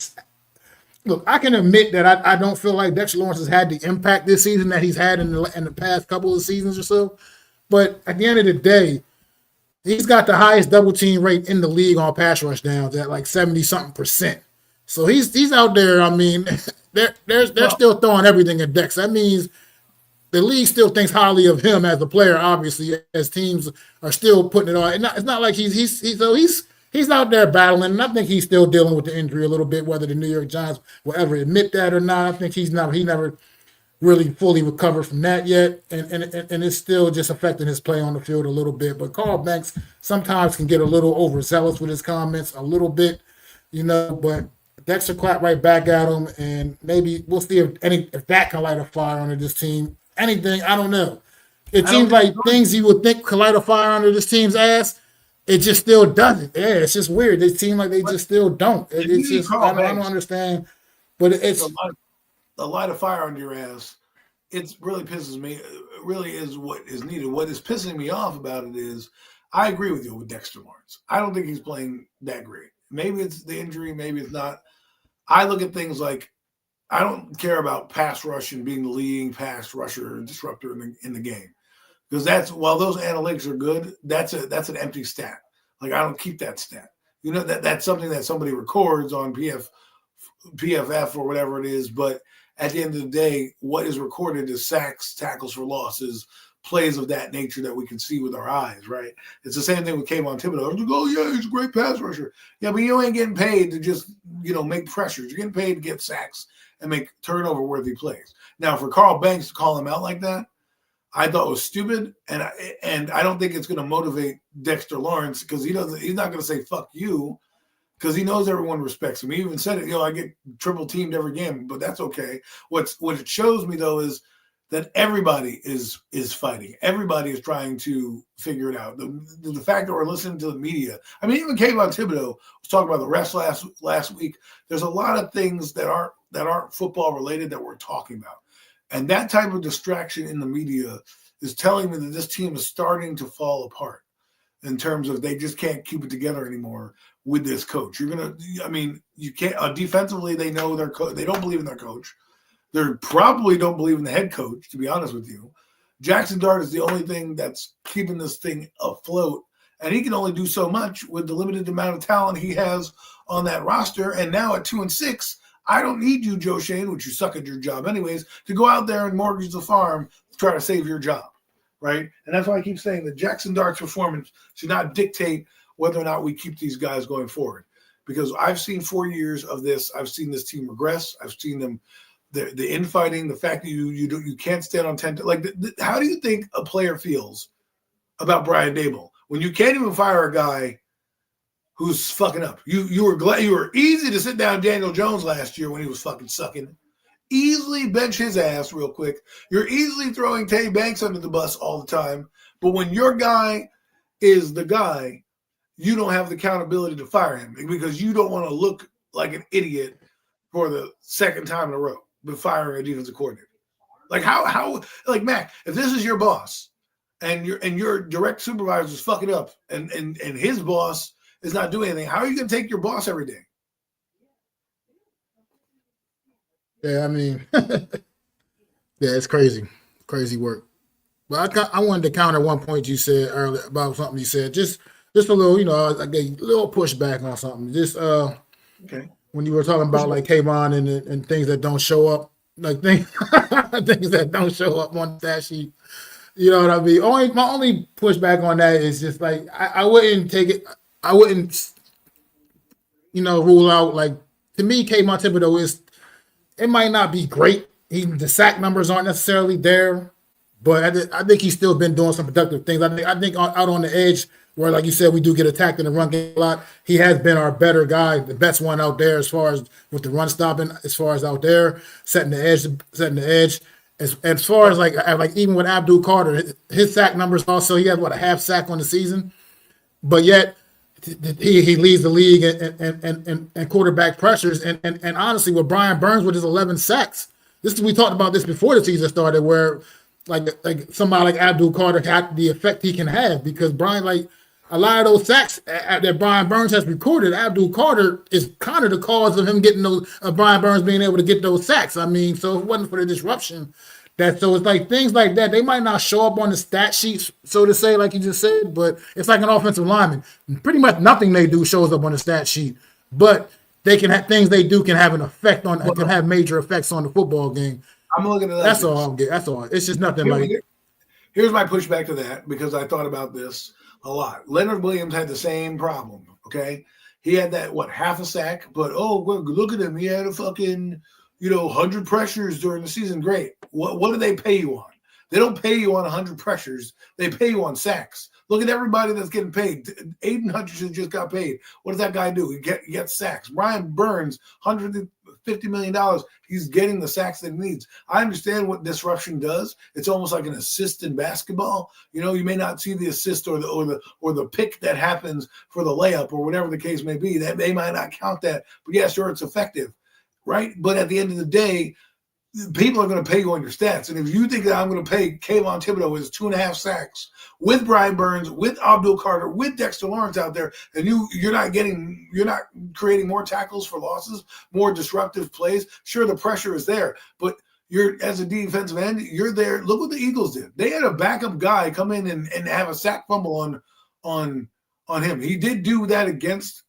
[SPEAKER 1] look, I can admit that I don't feel like Dexter Lawrence has had the impact this season that he's had in the past couple of seasons or so. But at the end of the day, he's got the highest double team rate in the league on pass rush downs at like 70-something%. So he's out there. I mean, they're still throwing everything at Dex. That means the league still thinks highly of him as a player, obviously, as teams are still putting it on. It's not like he's out there battling, and I think he's still dealing with the injury a little bit, whether the New York Giants will ever admit that or not. I think he never really fully recovered from that yet, and it's still just affecting his play on the field a little bit. But Carl Banks sometimes can get a little overzealous with his comments, a little bit, you know. But Dexter clapped right back at him, and maybe we'll see if that can light a fire under this team. Anything, I don't know. It seems like things you would think could light a fire under this team's ass, it just still doesn't. Yeah, it's just weird. They seem like they just still don't. It's just I don't understand. But it's
[SPEAKER 2] a light of fire under your ass. It really pisses me. It really is what is needed. What is pissing me off about it is I agree with you with Dexter Lawrence. I don't think he's playing that great. Maybe it's the injury, maybe it's not. I look at things like I don't care about pass rush and being the leading pass rusher and disruptor in the game. Because while those analytics are good, that's an empty stat. Like I don't keep that stat. You know, that's something that somebody records on PFF or whatever it is. But at the end of the day, what is recorded is sacks, tackles for losses, plays of that nature that we can see with our eyes, right? It's the same thing with Kayvon Thibodeau. Like, oh, yeah, he's a great pass rusher. Yeah, but you ain't getting paid to just, make pressures. You're getting paid to get sacks and make turnover-worthy plays. Now, for Carl Banks to call him out like that, I thought it was stupid, and I don't think it's going to motivate Dexter Lawrence because he's not going to say fuck you because he knows everyone respects him. He even said it, I get triple teamed every game, but that's okay. What it shows me though is that everybody is fighting. Everybody is trying to figure it out. The fact that we're listening to the media. I mean, even Kayvon Thibodeau was talking about the refs last week. There's a lot of things that aren't football related that we're talking about. And that type of distraction in the media is telling me that this team is starting to fall apart in terms of they just can't keep it together anymore with this coach. You can't defensively, they know they don't believe in their coach. They probably don't believe in the head coach, to be honest with you. Jackson Dart is the only thing that's keeping this thing afloat, and he can only do so much with the limited amount of talent he has on that roster. And now at 2-6, I don't need you, Joe Shane, which you suck at your job anyways, to go out there and mortgage the farm to try to save your job, right? And that's why I keep saying that Jackson Dart's performance should not dictate whether or not we keep these guys going forward. Because I've seen 4 years of this. I've seen this team regress. I've seen them the infighting, the fact that you can't stand on 10. How do you think a player feels about Brian Daboll when you can't even fire a guy who's fucking up? You were easy to sit down Daniel Jones last year when he was fucking sucking. Easily bench his ass real quick. You're easily throwing Tay Banks under the bus all the time. But when your guy is the guy, you don't have the accountability to fire him because you don't want to look like an idiot for the second time in a row with firing a defensive coordinator. Like how Mac, if this is your boss and your direct supervisor is fucking up and his boss is not doing anything, how are you going to take your boss every day?
[SPEAKER 1] Yeah, I mean, yeah, it's crazy, crazy work. But I wanted to counter one point you said earlier about something you said. Just a little, I gave a little pushback on something. Just
[SPEAKER 2] Okay.
[SPEAKER 1] when you were talking
[SPEAKER 2] Push
[SPEAKER 1] about
[SPEAKER 2] back.
[SPEAKER 1] like Kayvon and things that don't show up, like things things that don't show up on the stat sheet. You know what I mean? My only pushback on that is just like I wouldn't take it. I wouldn't rule out like to me Kayvon Thibodeau is it might not be great. The sack numbers aren't necessarily there, but I think he's still been doing some productive things. I think out on the edge, where like you said, we do get attacked in the run game a lot. He has been our better guy, the best one out there as far as with the run stopping, as far as out there setting the edge. As far as like even with Abdul Carter, his sack numbers also he had a half sack on the season, but yet he leads the league and quarterback pressures. And honestly, with Brian Burns with his 11 sacks, we talked about this before the season started, where like somebody like Abdul Carter had the effect he can have because Brian a lot of those sacks that Brian Burns has recorded, Abdul Carter is kind of the cause of him getting those Brian Burns being able to get those sacks. I mean, so if it wasn't for the disruption. So it's like things like that. They might not show up on the stat sheets, so to say, like you just said, but it's like an offensive lineman. Pretty much nothing they do shows up on the stat sheet, but they can have things they do can have an effect on, can have major effects on the football game.
[SPEAKER 2] I'm looking at that.
[SPEAKER 1] That's all I'm getting. That's all. It's just nothing
[SPEAKER 2] Here's my pushback to that because I thought about this a lot. Leonard Williams had the same problem. Okay, he had that half a sack, but look at him. He had a fucking 100 pressures during the season. Great. What do they pay you on? They don't pay you on 100 pressures. They pay you on sacks. Look at everybody that's getting paid. Aiden Hutchinson just got paid. What does that guy do? He gets sacks. Brian Burns, $150 million. He's getting the sacks that he needs. I understand what disruption does. It's almost like an assist in basketball. You may not see the assist or the pick that happens for the layup or whatever the case may be. That they might not count that, but yeah, sure, it's effective, right? But at the end of the day, people are going to pay you on your stats. And if you think that I'm going to pay Kayvon Thibodeau his 2.5 sacks with Brian Burns, with Abdul Carter, with Dexter Lawrence out there, and you're not creating more tackles for losses, more disruptive plays. Sure, the pressure is there, but you're as a defensive end, you're there. Look what the Eagles did. They had a backup guy come in and have a sack fumble on him. He did do that against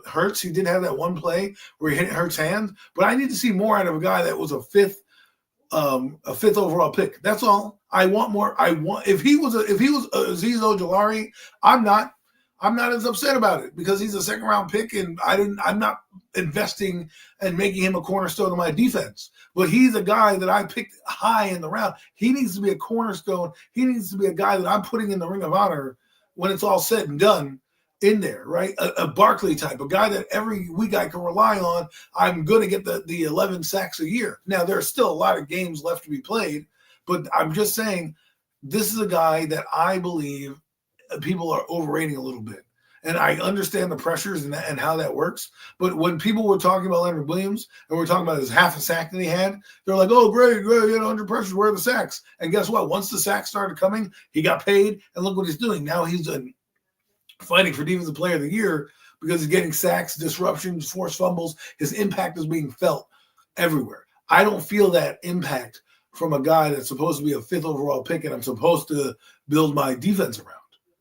[SPEAKER 2] Hurts. He did have that one play where he hit Hurts' hand, but I need to see more out of a guy that was a fifth overall pick. That's all. I want more. If he was Azeez Ojulari, I'm not as upset about it because he's a second round pick and I'm not investing and making him a cornerstone of my defense. But he's a guy that I picked high in the round. He needs to be a cornerstone. He needs to be a guy that I'm putting in the Ring of Honor when it's all said and done. In there, right? A Barkley type, a guy that every week I can rely on. I'm going to get the 11 sacks a year. Now, there are still a lot of games left to be played, but I'm just saying this is a guy that I believe people are overrating a little bit. And I understand the pressures and how that works. But when people were talking about Leonard Williams and we're talking about his half a sack that he had, they're like, oh, great, he had 100 pressures. Where are the sacks? And guess what? Once the sacks started coming, he got paid. And look what he's doing. Now he's fighting for Defensive Player of the Year because he's getting sacks, disruptions, forced fumbles. His impact is being felt everywhere. I don't feel that impact from a guy that's supposed to be a 5th overall pick and I'm supposed to build my defense around.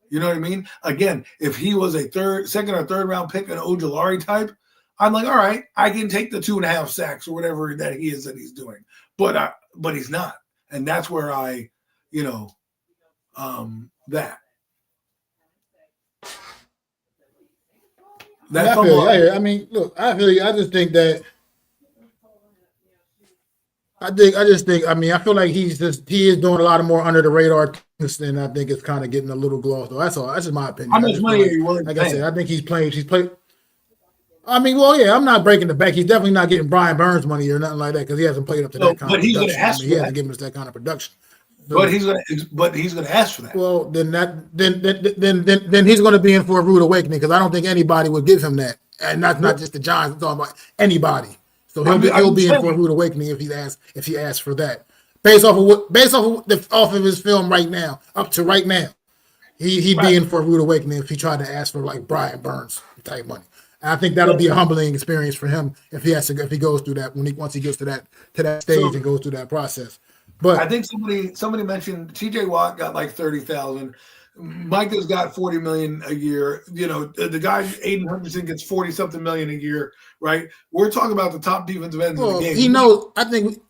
[SPEAKER 2] You know what I mean? Again, if he was a second or third round pick, an Ojulari type, I'm like, all right, I can take the 2.5 sacks or whatever that he's doing. But he's not. And that's where that.
[SPEAKER 1] I feel you. I mean, look, I feel you. I just think that. I mean, I feel like he is doing a lot of more under the radar things, and I think it's kind of getting a little glossed. Though that's all. That's just my opinion.
[SPEAKER 2] How much money are you willing to pay?
[SPEAKER 1] Like I said, I think he's played. I mean, well, yeah, I'm not breaking the back. He's definitely not getting Brian Burns money or nothing like that because he hasn't played up to that kind of production. But he's going to ask for that. He hasn't given us that kind of production.
[SPEAKER 2] So, but he's going to ask for that.
[SPEAKER 1] Well, then he's going to be in for a rude awakening because I don't think anybody would give him that, and that's not just the Giants. I'm talking about anybody. So he'll be in for a rude awakening if he asks for that. Based off of his film right now, up to right now, he'd be in for a rude awakening if he tried to ask for like Brian Burns type money. I think that'll be a humbling experience for him if he goes through that once he gets to that stage and goes through that process. But
[SPEAKER 2] I think somebody mentioned T.J. Watt got like 30,000. Micah's got 40 million a year. You know, the guy Aiden Hutchinson gets 40-something million a year, right? We're talking about the top defensive ends in the game.
[SPEAKER 1] He knows. I think.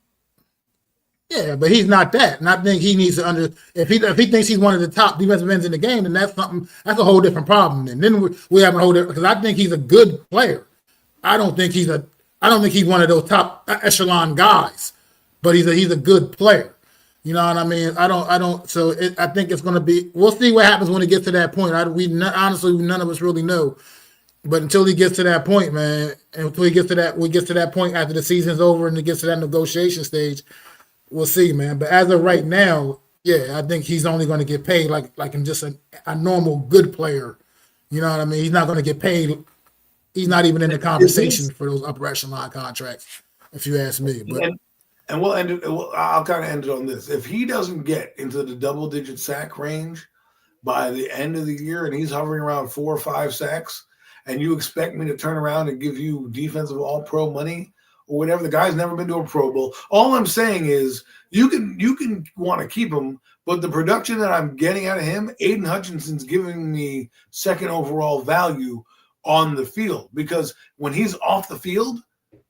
[SPEAKER 1] Yeah, but he's not that, and I think he needs to if he thinks he's one of the top defensive ends in the game, then that's a whole different problem. And then we have a whole different, because I think he's a good player. I don't think he's one of those top echelon guys, but he's a good player. You know what I mean? I think it's going to be. We'll see what happens when it gets to that point. Honestly, none of us really know. But until he gets to that point, man, and until we get to that point after the season's over and it gets to that negotiation stage. We'll see, man. But as of right now, yeah, I think he's only going to get paid like in just a normal good player. You know what I mean? He's not going to get paid. He's not even in the conversation for those upper echelon contracts, if you ask me. But
[SPEAKER 2] and we'll end it. I'll kind of end it on this. If he doesn't get into the double-digit sack range by the end of the year, and he's hovering around 4 or 5 sacks, and you expect me to turn around and give you defensive All-Pro money, or whatever, the guy's never been to a Pro Bowl. All I'm saying is you can want to keep him, but the production that I'm getting out of him, Aiden Hutchinson's giving me second overall value on the field, because when he's off the field,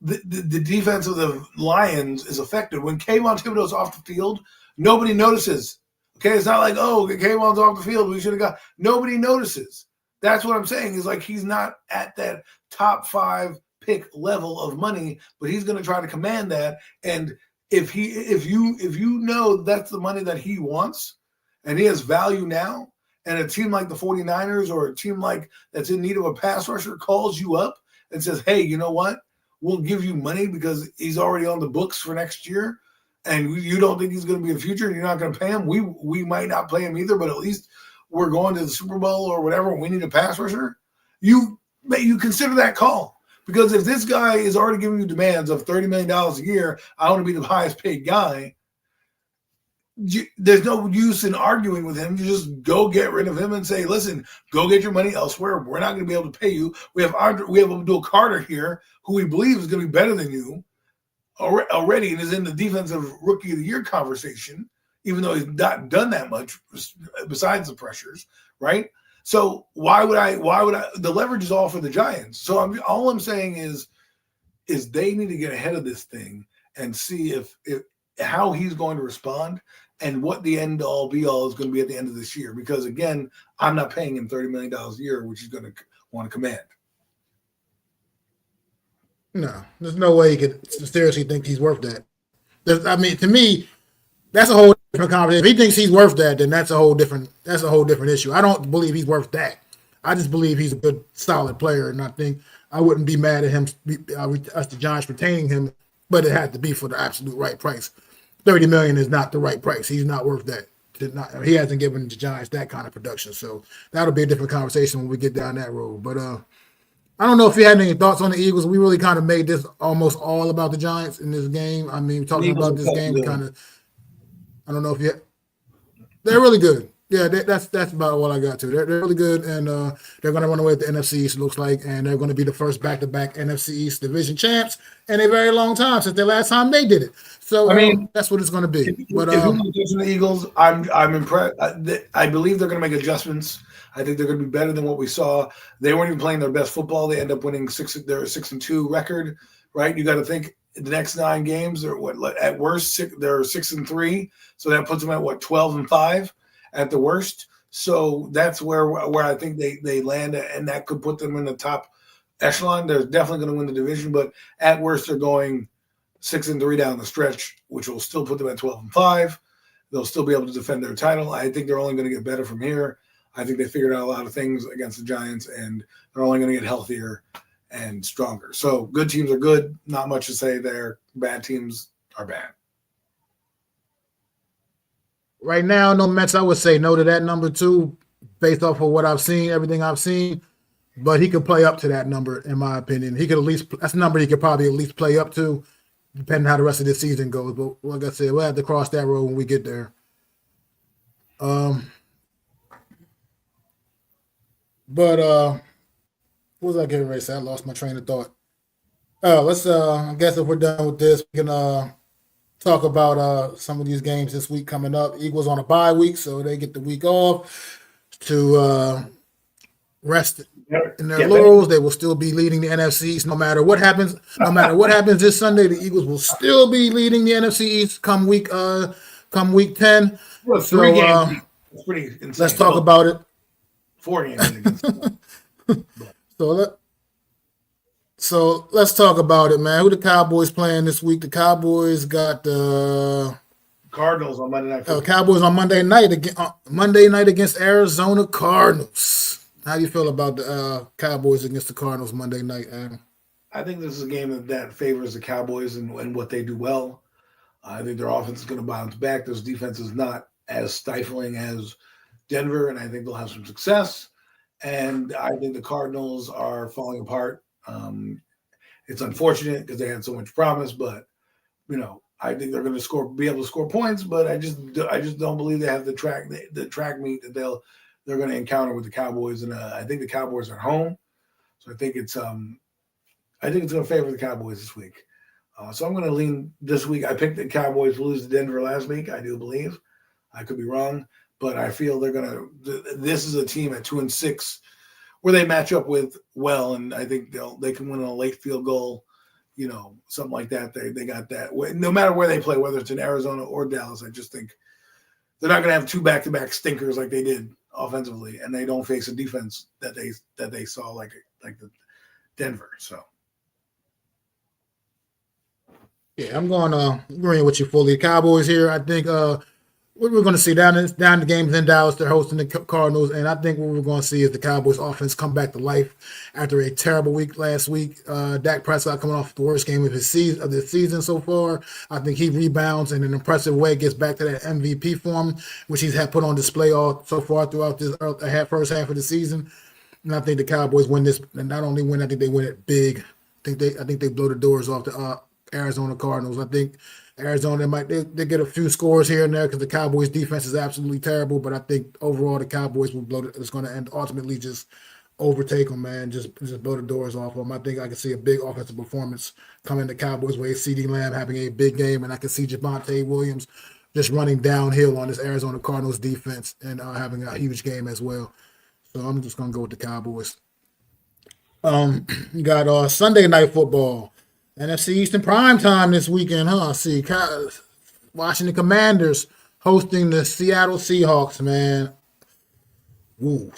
[SPEAKER 2] the defense of the Lions is affected. When Kayvon Thibodeau's off the field, nobody notices. Okay, it's not like, oh, Kayvon's off the field, we should have got. Nobody notices. That's what I'm saying, is like he's not at that top 5 pick level of money, but he's going to try to command that. And if you know that's the money that he wants and he has value now, and a team like the 49ers or a team like that's in need of a pass rusher calls you up and says, hey, you know what, we'll give you money because he's already on the books for next year, and you don't think he's going to be a future and you're not going to pay him, we might not play him either, but at least we're going to the Super Bowl or whatever, we need a pass rusher, you consider that call. Because if this guy is already giving you demands of $30 million a year, I want to be the highest paid guy, there's no use in arguing with him. You just go get rid of him and say, listen, go get your money elsewhere. We're not going to be able to pay you. We have Abdul Carter here, who we believe is going to be better than you already and is in the defensive rookie of the year conversation, even though he's not done that much besides the pressures, right? So why would I? The leverage is all for the Giants. So all I'm saying is they need to get ahead of this thing and see if how he's going to respond and what the end all be all is going to be at the end of this year. Because again, I'm not paying him $30 million a year, which he's going to want to command.
[SPEAKER 1] No, there's no way he could seriously think he's worth that. To me, that's a whole different conversation. If he thinks he's worth that, then that's a whole different issue. I don't believe he's worth that. I just believe he's a good, solid player, and I wouldn't be mad at him, us the Giants retaining him, but it had to be for the absolute right price. $30 million is not the right price. He's not worth that. He hasn't given the Giants that kind of production, so that'll be a different conversation when we get down that road. But I don't know if you had any thoughts on the Eagles. We really kind of made this almost all about the Giants in this game. I mean, talking about this game, we kind of. I don't know if they're really good. Yeah, that's about all I got to. They're really good, and they're going to run away with the NFC East, it looks like, and they're going to be the first back-to-back NFC East division champs in a very long time since the last time they did it. So I mean, that's what it's going to be.
[SPEAKER 2] If you're the Eagles, I'm impressed. I believe they're going to make adjustments. I think they're going to be better than what we saw. They weren't even playing their best football. They end up winning their 6-2 record, right? You got to think. The next 9 games, they're at worst they're 6-3, so that puts them at 12-5 at the worst. So that's where I think they land, and that could put them in the top echelon. They're definitely going to win the division, but at worst they're going 6-3 down the stretch, which will still put them at 12-5. They'll still be able to defend their title. I think they're only going to get better from here. I think they figured out a lot of things against the Giants, and they're only going to get healthier and stronger. So good teams are good. Not much to say there. Bad teams are bad.
[SPEAKER 1] Right now, no Mets, I would say no to that number 2, based off of what I've seen, everything I've seen. But he could play up to that number, in my opinion. He could at least, that's a number he could probably at least play up to, depending how the rest of this season goes. But like I said, we'll have to cross that road when we get there. was I getting ready to say? I lost my train of thought. Let's I guess if we're done with this, we can talk about some of these games this week coming up. Eagles on a bye week, so they get the week off to rest in their laurels. They will still be leading the NFC East no matter what happens. No matter what happens this Sunday, the Eagles will still be leading the NFC East come week 10.
[SPEAKER 2] Well,
[SPEAKER 1] So
[SPEAKER 2] 3 games. It's pretty insane.
[SPEAKER 1] let's talk about it.
[SPEAKER 2] 4 games against
[SPEAKER 1] So let's talk about it, man. Who the Cowboys playing this week? The Cowboys got the
[SPEAKER 2] Cardinals on Monday night.
[SPEAKER 1] Cowboys on Monday night against Arizona Cardinals. How do you feel about the Cowboys against the Cardinals Monday night, Adam?
[SPEAKER 2] I think this is a game that favors the Cowboys and what they do well. I think their offense is going to bounce back. This defense is not as stifling as Denver, and I think they'll have some success. And I think the Cardinals are falling apart. It's unfortunate because they had so much promise, but I think they're going to be able to score points. But I just don't believe they have the track meet that they're going to encounter with the Cowboys. And I think the Cowboys are home, so I think it's going to favor the Cowboys this week. So I'm going to lean this week. I picked the Cowboys to lose to Denver last week. I do believe. I could be wrong, but I feel they're going to. This is a team at 2-6. Where they match up with well, and I think they can win on a late field goal, something like that. They got that. No matter where they play, whether it's in Arizona or Dallas, I just think they're not going to have 2 back-to-back stinkers like they did offensively, and they don't face a defense that they saw like the Denver. So,
[SPEAKER 1] yeah, I'm going agreeing with you fully. Cowboys here. I think what we're going to see down the games in Dallas, they're hosting the Cardinals, and I think what we're going to see is the Cowboys offense come back to life after a terrible week last week. Dak Prescott coming off the worst game of the season so far. I think he rebounds in an impressive way, gets back to that MVP form, which he's had put on display all so far throughout this first half of the season. And I think the Cowboys win this, and not only win, I think they win it big. I think they blow the doors off the Arizona Cardinals. I think Arizona they get a few scores here and there because the Cowboys defense is absolutely terrible, but I think overall the Cowboys will blow it's going to end ultimately just overtake them, man. Just blow the doors off them. I think I can see a big offensive performance coming the Cowboys' way. CeeDee Lamb having a big game, and I can see Javonte Williams just running downhill on this Arizona Cardinals defense and having a huge game as well. So I'm just going to go with the Cowboys. You got Sunday night football. NFC East in prime time this weekend, huh? See, Washington Commanders hosting the Seattle Seahawks, man. Woo.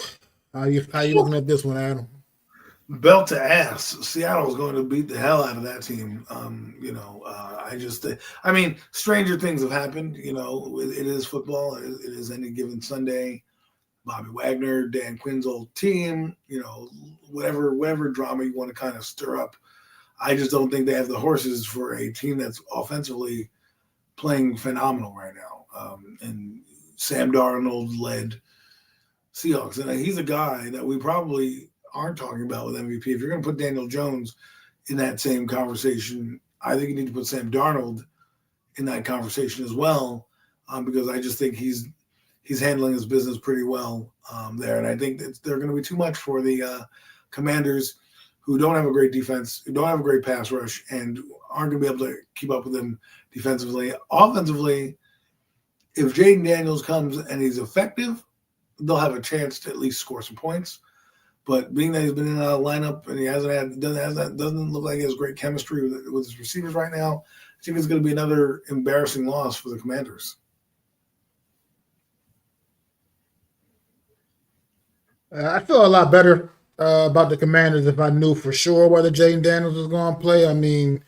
[SPEAKER 1] How you looking at this one, Adam?
[SPEAKER 2] Belt to ass. Seattle's going to beat the hell out of that team. Stranger things have happened. It is football. It is any given Sunday. Bobby Wagner, Dan Quinn's old team. Whatever drama you want to kind of stir up. I just don't think they have the horses for a team that's offensively playing phenomenal right now. And Sam Darnold led Seahawks. And he's a guy that we probably aren't talking about with MVP. If you're going to put Daniel Jones in that same conversation, I think you need to put Sam Darnold in that conversation as well, because I just think he's handling his business pretty well there. And I think that they're going to be too much for the Commanders, who don't have a great defense, who don't have a great pass rush, and aren't going to be able to keep up with them defensively. Offensively, if Jaden Daniels comes and he's effective, they'll have a chance to at least score some points. But being that he's been in a lineup and he doesn't look like he has great chemistry with his receivers right now, I think it's going to be another embarrassing loss for the Commanders.
[SPEAKER 1] I feel a lot better about the Commanders if I knew for sure whether Jaden Daniels was going to play. I mean,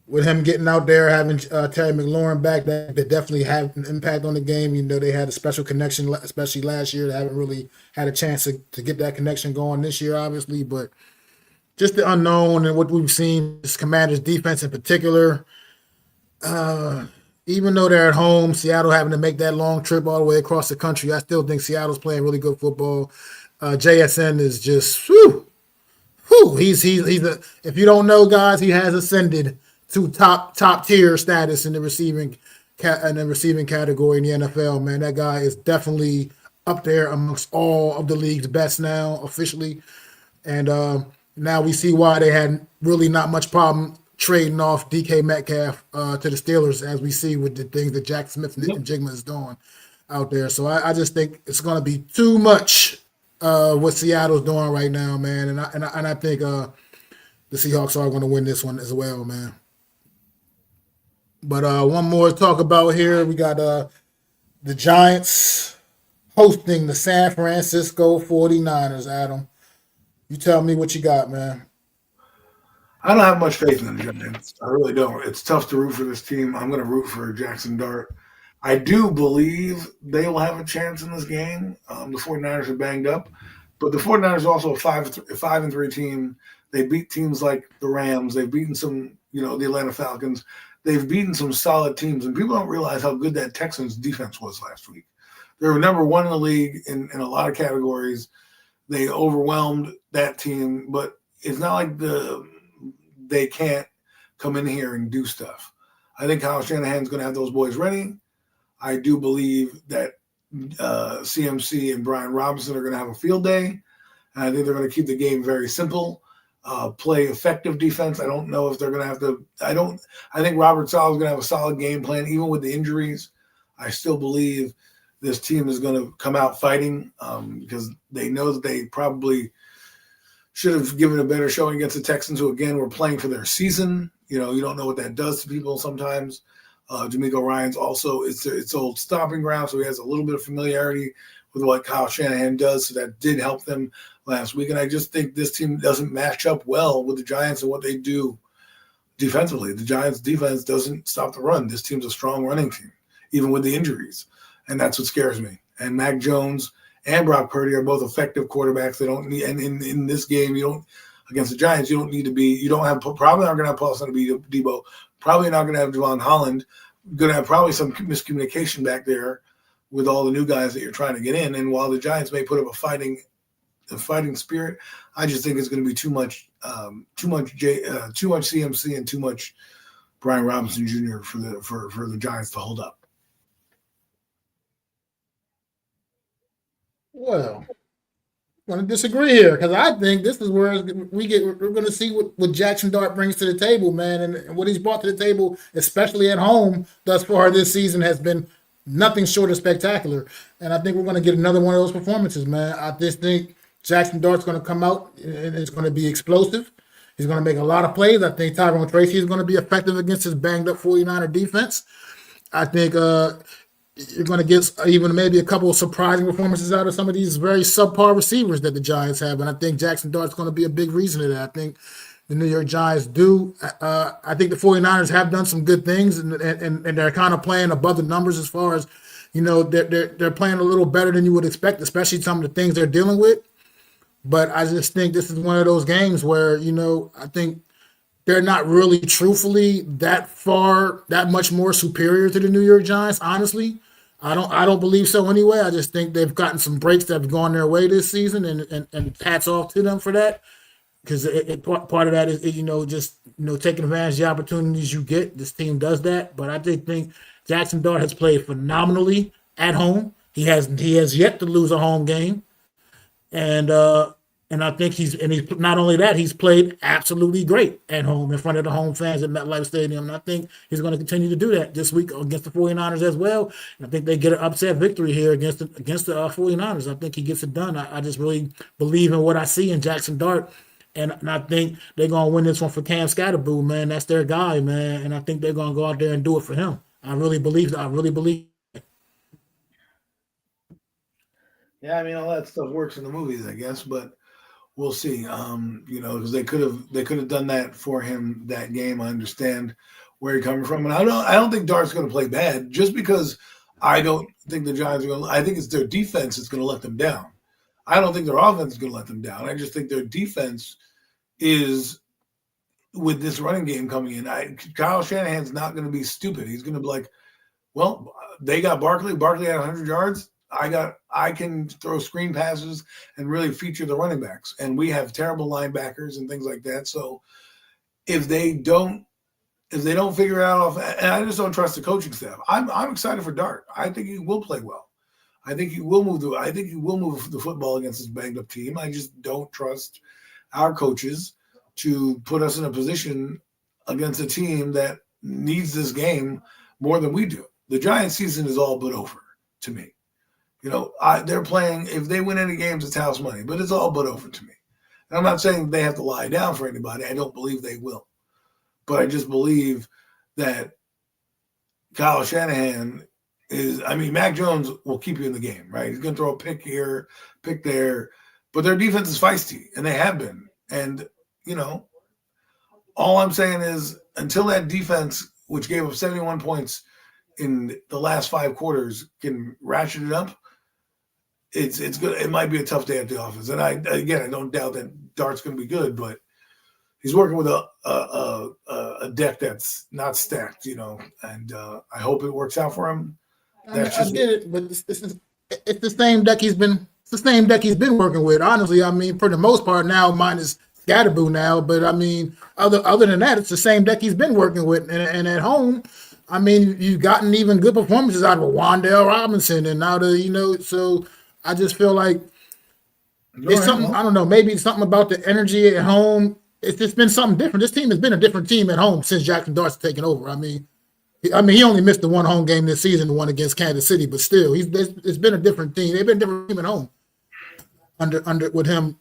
[SPEAKER 1] with him getting out there, having Terry McLaurin back, that definitely had an impact on the game. They had a special connection, especially last year. They haven't really had a chance to get that connection going this year, obviously. But just the unknown and what we've seen, this Commanders defense in particular, even though they're at home, Seattle having to make that long trip all the way across the country, I still think Seattle's playing really good football. JSN is just, he's if you don't know, guys, he has ascended to top tier status in the receiving category in the NFL. Man, that guy is definitely up there amongst all of the league's best now officially. And Now we see why they had really not much problem trading off DK Metcalf to the Steelers, as we see with the things that Jack Smith and Jigma is doing out there. So I just think it's going to be too much what Seattle's doing right now, man. And I think the Seahawks are going to win this one as well, man. But one more to talk about here. We got the Giants hosting the San Francisco 49ers, Adam. You tell me what you got, man.
[SPEAKER 2] I don't have much faith in the Giants. I really don't. It's tough to root for this team. I'm going to root for Jackson Dart. I do believe they will have a chance in this game. The 49ers are banged up, but the 49ers are also a 5-3 team. They beat teams like the Rams. They've beaten some, the Atlanta Falcons. They've beaten some solid teams, and people don't realize how good that Texans defense was last week. They were number one in the league in a lot of categories. They overwhelmed that team, but it's not like they can't come in here and do stuff. I think Kyle Shanahan's going to have those boys ready. I do believe that CMC and Brian Robinson are going to have a field day. And I think they're going to keep the game very simple, play effective defense. I don't know if they're going to have to – I think Robert Saleh is going to have a solid game plan, even with the injuries. I still believe this team is going to come out fighting because they know that they probably – should have given a better showing against the Texans, who, again, were playing for their season. You don't know what that does to people sometimes. D'Amico Ryans also, it's old stomping ground, so he has a little bit of familiarity with what Kyle Shanahan does, so that did help them last week. And I just think this team doesn't match up well with the Giants and what they do defensively. The Giants' defense doesn't stop the run. This team's a strong running team, even with the injuries, and that's what scares me. And Mac Jones and Brock Purdy are both effective quarterbacks. They don't need, and in this game, against the Giants, probably not going to have Paulson to be Debo, probably not going to have Javon Holland, going to have probably some miscommunication back there with all the new guys that you're trying to get in. And while the Giants may put up a fighting spirit, I just think it's going to be too much CMC and too much Brian Robinson Jr. for the Giants to hold up.
[SPEAKER 1] Well, I'm going to disagree here because I think this is where we're going to see what Jackson Dart brings to the table, man, and what he's brought to the table, especially at home thus far this season, has been nothing short of spectacular. And I think we're going to get another one of those performances, man. I just think Jackson Dart's going to come out and it's going to be explosive. He's going to make a lot of plays. I think Tyrone Tracy is going to be effective against his banged-up 49er defense. I think you're going to get even maybe a couple of surprising performances out of some of these very subpar receivers that the Giants have. And I think Jackson Dart's going to be a big reason to that. I think the New York Giants do. I think the 49ers have done some good things, and they're kind of playing above the numbers as far as, they're playing a little better than you would expect, especially some of the things they're dealing with. But I just think this is one of those games where, I think they're not really truthfully that much more superior to the New York Giants, honestly. I don't believe so anyway. I just think they've gotten some breaks that have gone their way this season, and hats off to them for that. Because part of that is taking advantage of the opportunities you get. This team does that, but I think Jackson Dart has played phenomenally at home. He has yet to lose a home game, and I think he's not only that, he's played absolutely great at home in front of the home fans at MetLife Stadium. And I think he's going to continue to do that this week against the 49ers as well. And I think they get an upset victory here against the 49ers. I think he gets it done. I just really believe in what I see in Jackson Dart. And I think they're going to win this one for Cam Scatterboo, man. That's their guy, man. And I think they're going to go out there and do it for him. I really believe that. I really believe.
[SPEAKER 2] Yeah, I mean, all that stuff works in the movies, I guess, but we'll see. Because they could have done that for him that game. I understand where you're coming from, and I don't think Dart's going to play bad just because I don't think the Giants are going to. I think it's their defense that's going to let them down. I don't think their offense is going to let them down. I just think their defense is, with this running game coming in, Kyle Shanahan's not going to be stupid. He's going to be like, well, they got Barkley. Barkley had 100 yards. I can throw screen passes and really feature the running backs. And we have terrible linebackers and things like that. So if they don't figure it out, and I just don't trust the coaching staff. I'm excited for Dart. I think he will play well. I think he will move the football against this banged up team. I just don't trust our coaches to put us in a position against a team that needs this game more than we do. The Giants season is all but over to me. They're playing, if they win any games, it's house money, but it's all but over to me. And I'm not saying they have to lie down for anybody. I don't believe they will. But I just believe that Kyle Shanahan Mac Jones will keep you in the game, right? He's going to throw a pick here, pick there, but their defense is feisty, and they have been. And, all I'm saying is until that defense, which gave up 71 points in the last 5 quarters, can ratchet it up, it's good. It might be a tough day at the office. And I don't doubt that Dart's going to be good, but he's working with a deck that's not stacked, and I hope it works out for him.
[SPEAKER 1] I get it, but it's the same deck he's been. It's the same deck he's been working with. Honestly, for the most part now, minus Scatterboo now. But other than that, it's the same deck he's been working with. And at home, you've gotten even good performances out of Wan'Dale Robinson, and now so I just feel like it's something. I don't know. Maybe it's something about the energy at home. It's just been something different. This team has been a different team at home since Jackson Dart's taken over. He only missed the one home game this season, the one against Kansas City, but still, it's been a different team. They've been a different team at home under with him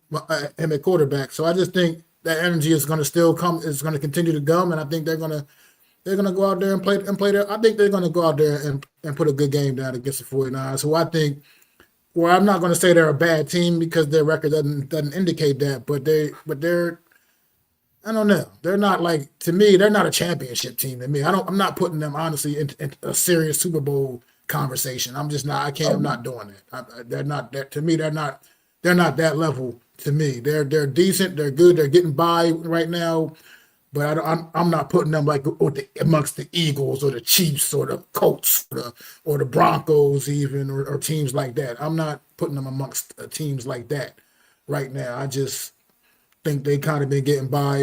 [SPEAKER 1] at quarterback. So I just think that energy is going to still come. It's going to continue to come, and I think they're going to go out there and play there. I think they're going to go out there and put a good game down against the 49ers. So I think, well, I'm not going to say they're a bad team because their record doesn't indicate that, but they're. I don't know. They're not to me, they're not a championship team to me. I'm not putting them honestly in a serious Super Bowl conversation. I'm just not. I'm not doing it. They're not that to me. They're not that level to me. They're decent. They're good. They're getting by right now, but I'm not putting them amongst the Eagles or the Chiefs or the Colts or the Broncos even or teams like that. I'm not putting them amongst teams like that right now. I just think they kind of been getting by,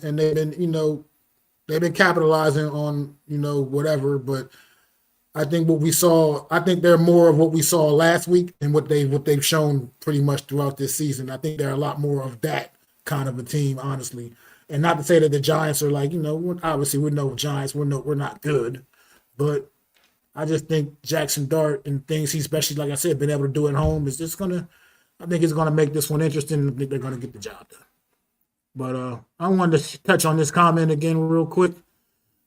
[SPEAKER 1] and they've been capitalizing on whatever. But I think they're more of what we saw last week and what they've shown pretty much throughout this season. I think they're a lot more of that kind of a team, honestly. And not to say that the Giants are obviously we're no Giants, we're not good, but I just think Jackson Dart and things he's especially, like I said, been able to do at home is just I think it's going to make this one interesting. I think they're going to get the job done. But I wanted to touch on this comment again real quick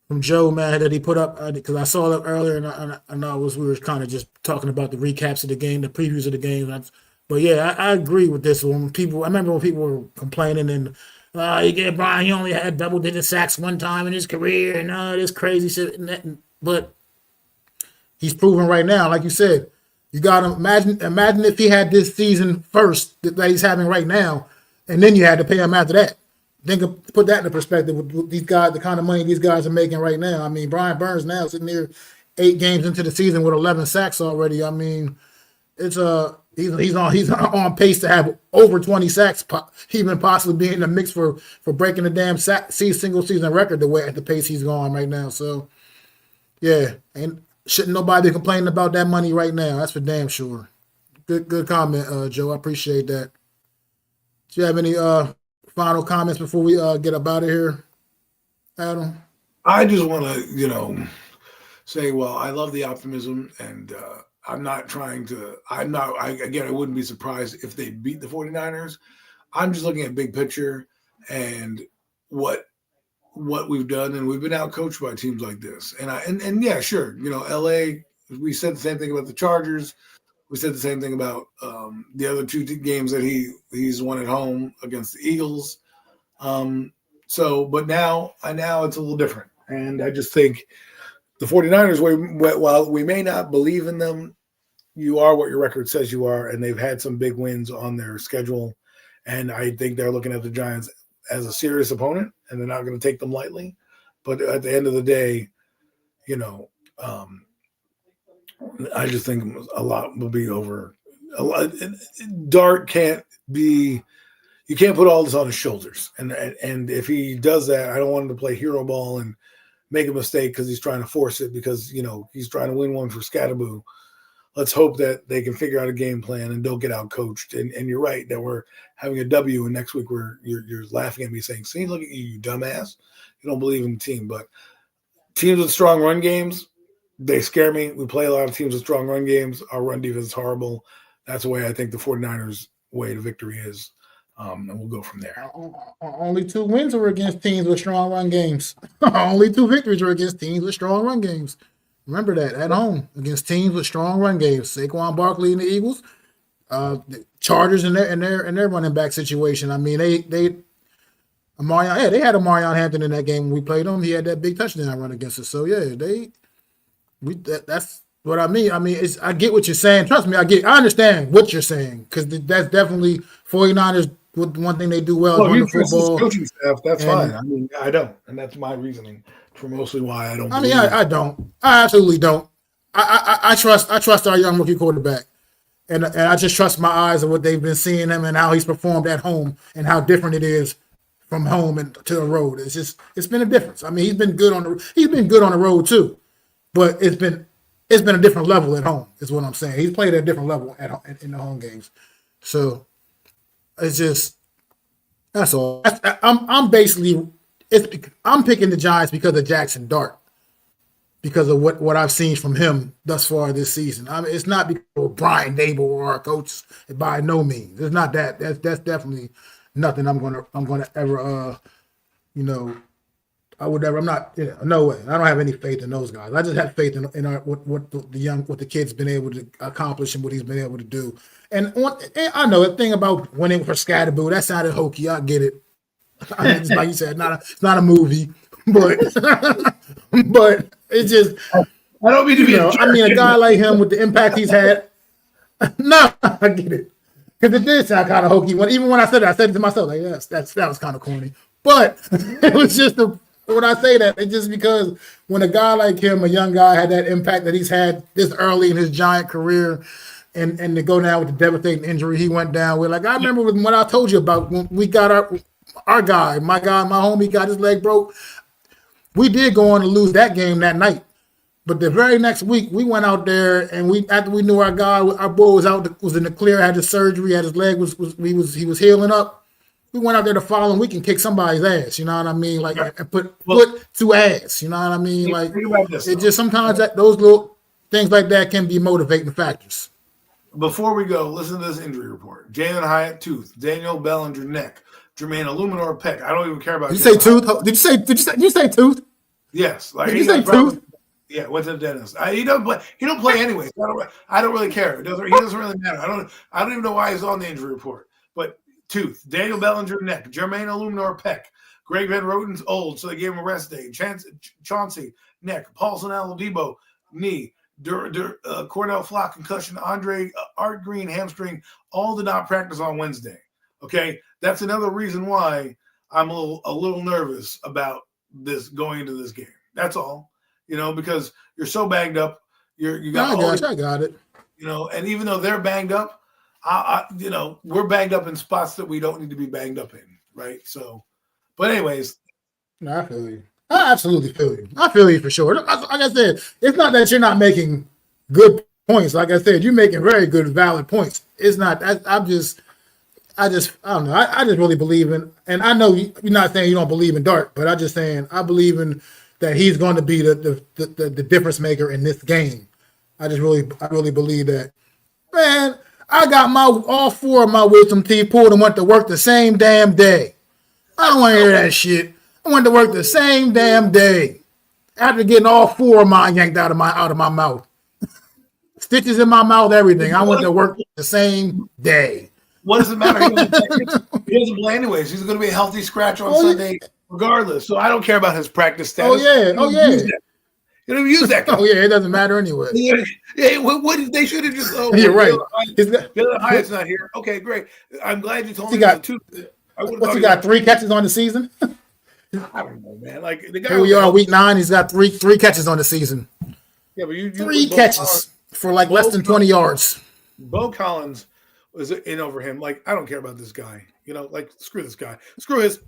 [SPEAKER 1] from Joe, man, that he put up because I saw it earlier, and we were kind of just talking about the recaps of the game, the previews of the game. But yeah, I agree with this one. I remember when people were complaining and Brian, he only had double-digit sacks one time in his career, and this crazy shit. But he's proven right now, like you said. You got to imagine if he had this season first that he's having right now, and then you had to pay him after that. Put that into perspective with these guys, the kind of money these guys are making right now. Brian Burns now sitting there 8 games into the season with 11 sacks already. It's he's on pace to have over 20 sacks, even possibly being in the mix for breaking the damn single season record at the pace he's going right now. So yeah, and shouldn't nobody be complaining about that money right now. That's for damn sure. Good comment, Joe. I appreciate that. Do you have any final comments before we get up out of here, Adam?
[SPEAKER 2] I just want to, say, well, I love the optimism, and I'm not trying to. I wouldn't be surprised if they beat the 49ers. I'm just looking at big picture and what we've done, and we've been outcoached by teams like this. And yeah, sure, LA. We said the same thing about the Chargers. We said the same thing about the other 2 games that he's won at home against the Eagles. But now it's a little different, and I just think the 49ers, while we may not believe in them, you are what your record says you are, and they've had some big wins on their schedule, and I think they're looking at the Giants as a serious opponent, and they're not going to take them lightly. But at the end of the day, I just think a lot will be over. Dart can't be. You can't put all this on his shoulders, and if he does that, I don't want him to play hero ball and make a mistake because he's trying to force it because he's trying to win one for Scatterboo. let's hope that they can figure out a game plan and don't get out coached. And you're right that we're having a W, and next week you're laughing at me saying, "See, look at you dumbass. You don't believe in the team." But teams with strong run games, they scare me. We play a lot of teams with strong run games. Our run defense is horrible. That's the way I think the 49ers' way to victory is. And we'll go from there.
[SPEAKER 1] Only 2 wins were against teams with strong run games. Only 2 victories were against teams with strong run games. Remember that at home against teams with strong run games. Saquon Barkley and the Eagles, the Chargers and their running back situation. I mean, they had Amarion Hampton in that game when we played them. He had that big touchdown run against us. So yeah, that's what I mean. I mean, I get what you're saying. Trust me, I understand what you're saying because that's definitely 49ers. One thing they do well is run the football.
[SPEAKER 2] Coaching staff, that's fine. I mean, I don't, and that's my reasoning for mostly why I don't.
[SPEAKER 1] I mean, I don't. I absolutely don't. I trust our young rookie quarterback, and I just trust my eyes of what they've been seeing him and how he's performed at home and how different it is from home and to the road. It's been a difference. I mean, he's been good on the road too, but it's been a different level at home. Is what I'm saying. He's played at a different level in the home games, so. It's just that's all. I'm basically I'm picking the Giants because of Jackson Dart, because of what I've seen from him thus far this season. I mean, it's not because of Brian Dable or our coach by no means. It's not that. That's definitely nothing I'm gonna ever I would never. I'm not. No way. I don't have any faith in those guys. I just have faith in what the kid's been able to accomplish and what he's been able to do. And I know the thing about winning for Scatterboo, that sounded hokey. I get it. I mean, it's like you said, it's not a movie, but it's just.
[SPEAKER 2] I don't mean to be.
[SPEAKER 1] I mean, a guy like him with the impact he's had. No, I get it because it did sound kind of hokey. Even when I said it to myself, like, yes, that was kind of corny. But it was just when I say that, it's just because when a guy like him, a young guy, had that impact that he's had this early in his Giant career, and to go down with the devastating injury he went down with. Like, I remember when I told you about when we got our guy, my homie got his leg broke. We did go on to lose that game that night. But the very next week, we went out there, and after we knew our boy was in the clear, had his surgery, had his leg he was healing up. We went out there the following week and kicked somebody's ass. You know what I mean? Like, and put to ass. You know what I mean? Like, it just sometimes those little things like that can be motivating factors.
[SPEAKER 2] Before we go, listen to this injury report: Jalen Hyatt, tooth; Daniel Bellinger, neck; Jermaine Illuminor, pec. I don't even care about.
[SPEAKER 1] Did you say tooth? Did you say tooth?
[SPEAKER 2] Yes. Like,
[SPEAKER 1] did you say tooth?
[SPEAKER 2] Yeah, went to the dentist. He don't play anyway. I don't really care. He doesn't really matter. I don't even know why he's on the injury report. But tooth, Daniel Bellinger, neck; Jermaine Illuminor, pec; Greg Van Roten's old, so they gave him a rest day; Chauncey, neck; Paulson Aladipo, knee; Cordell Flock, concussion; Andre Art Green, hamstring. All did not practice on Wednesday. Okay, that's another reason why I'm a little nervous about this going into this game. That's all. Because you're so banged up. I
[SPEAKER 1] got it.
[SPEAKER 2] And even though they're banged up, we're banged up in spots that we don't need to be banged up in, right? So, but anyways.
[SPEAKER 1] No, I feel you. I absolutely feel you. I feel you for sure. Like I said, it's not that you're not making good points. Like I said, you're making very good, valid points. It's not. I don't know. I just really believe in, and I know you're not saying you don't believe in Dart, but I'm just saying I believe in that he's going to be the difference maker in this game. I really believe that. Man, I got all 4 of my wisdom teeth pulled and went to work the same damn day. I don't want to hear that shit. I went to work the same damn day after getting all 4 of mine yanked out of my mouth. Stitches in my mouth, everything. I went to work the same day.
[SPEAKER 2] What does it matter? He doesn't play anyways. He's going to be a healthy scratch on Sunday regardless. So I don't care about his practice status.
[SPEAKER 1] Oh, yeah.
[SPEAKER 2] You don't use that guy.
[SPEAKER 1] Oh, yeah, it doesn't matter anyway.
[SPEAKER 2] What they should have just.
[SPEAKER 1] You're right.
[SPEAKER 2] Bill Hyatt's not here. Okay, great. I'm glad you told me.
[SPEAKER 1] What's he got? 3 catches on the season?
[SPEAKER 2] I don't know, man. Like the guy.
[SPEAKER 1] Here we are, week 9. He's got three catches on the season.
[SPEAKER 2] Yeah, but you
[SPEAKER 1] 3 catches for like less than 20 yards.
[SPEAKER 2] Bo Collins was in over him. Like, I don't care about this guy. Like, screw this guy. Screw his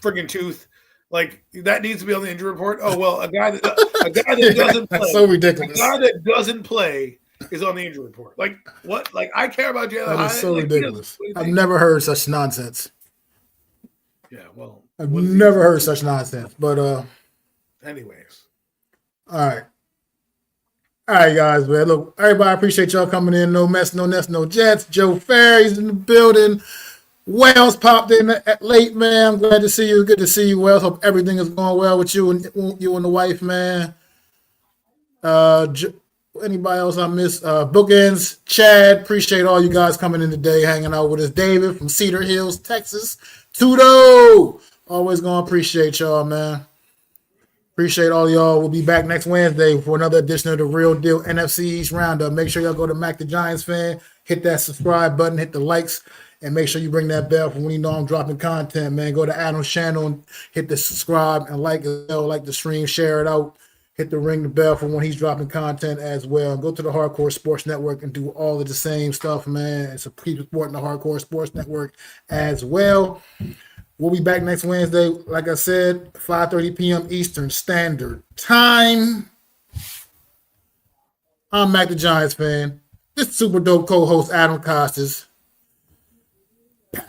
[SPEAKER 2] freaking tooth. Like, that needs to be on the injury report. Oh well, a guy that doesn't play.
[SPEAKER 1] That's so ridiculous.
[SPEAKER 2] A guy that doesn't play is on the injury report. Like what? Like I care about Jalen.
[SPEAKER 1] That is so
[SPEAKER 2] like,
[SPEAKER 1] ridiculous. I've never heard such nonsense.
[SPEAKER 2] Yeah, well,
[SPEAKER 1] I've never heard such nonsense. But
[SPEAKER 2] anyways.
[SPEAKER 1] All right, guys, man. Look, everybody, I appreciate y'all coming in. No mess, no nest, no jets. Joe Ferry's in the building. Wells popped in at late, man. I'm glad to see you. Good to see you, Wells. Hope everything is going well with you and the wife, man. Anybody else I missed? Bookends, Chad. Appreciate all you guys coming in today, hanging out with us. David from Cedar Hills, Texas. Tudo. Always gonna appreciate y'all, man. Appreciate all y'all. We'll be back next Wednesday for another edition of the Real Deal NFC East Roundup. Make sure y'all go to Mac the Giants fan, hit that subscribe button, hit the likes, and make sure you ring that bell for when you know I'm dropping content, man. Go to Adam's channel and hit the subscribe and like the stream, share it out. Hit the ring the bell for when he's dropping content as well. Go to the Hardcore Sports Network and do all of the same stuff, man. So keep supporting the Hardcore Sports Network as well. We'll be back next Wednesday, like I said, 5:30 p.m. Eastern Standard Time. I'm Mac the Giants fan. This super dope co-host, Adam Costas. Peace.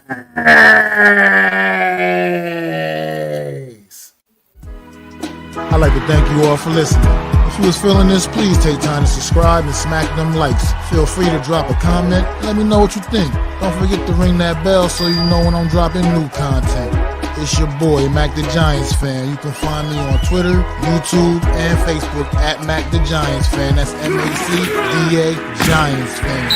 [SPEAKER 1] I'd like to thank you all for listening. If you was feeling this, please take time to subscribe and smack them likes. Feel free to drop a comment. Let me know what you think. Don't forget to ring that bell so you know when I'm dropping new content. It's your boy, Mac the Giants fan. You can find me on Twitter, YouTube, and Facebook at Mac the Giants fan. That's MACDA Giants fan.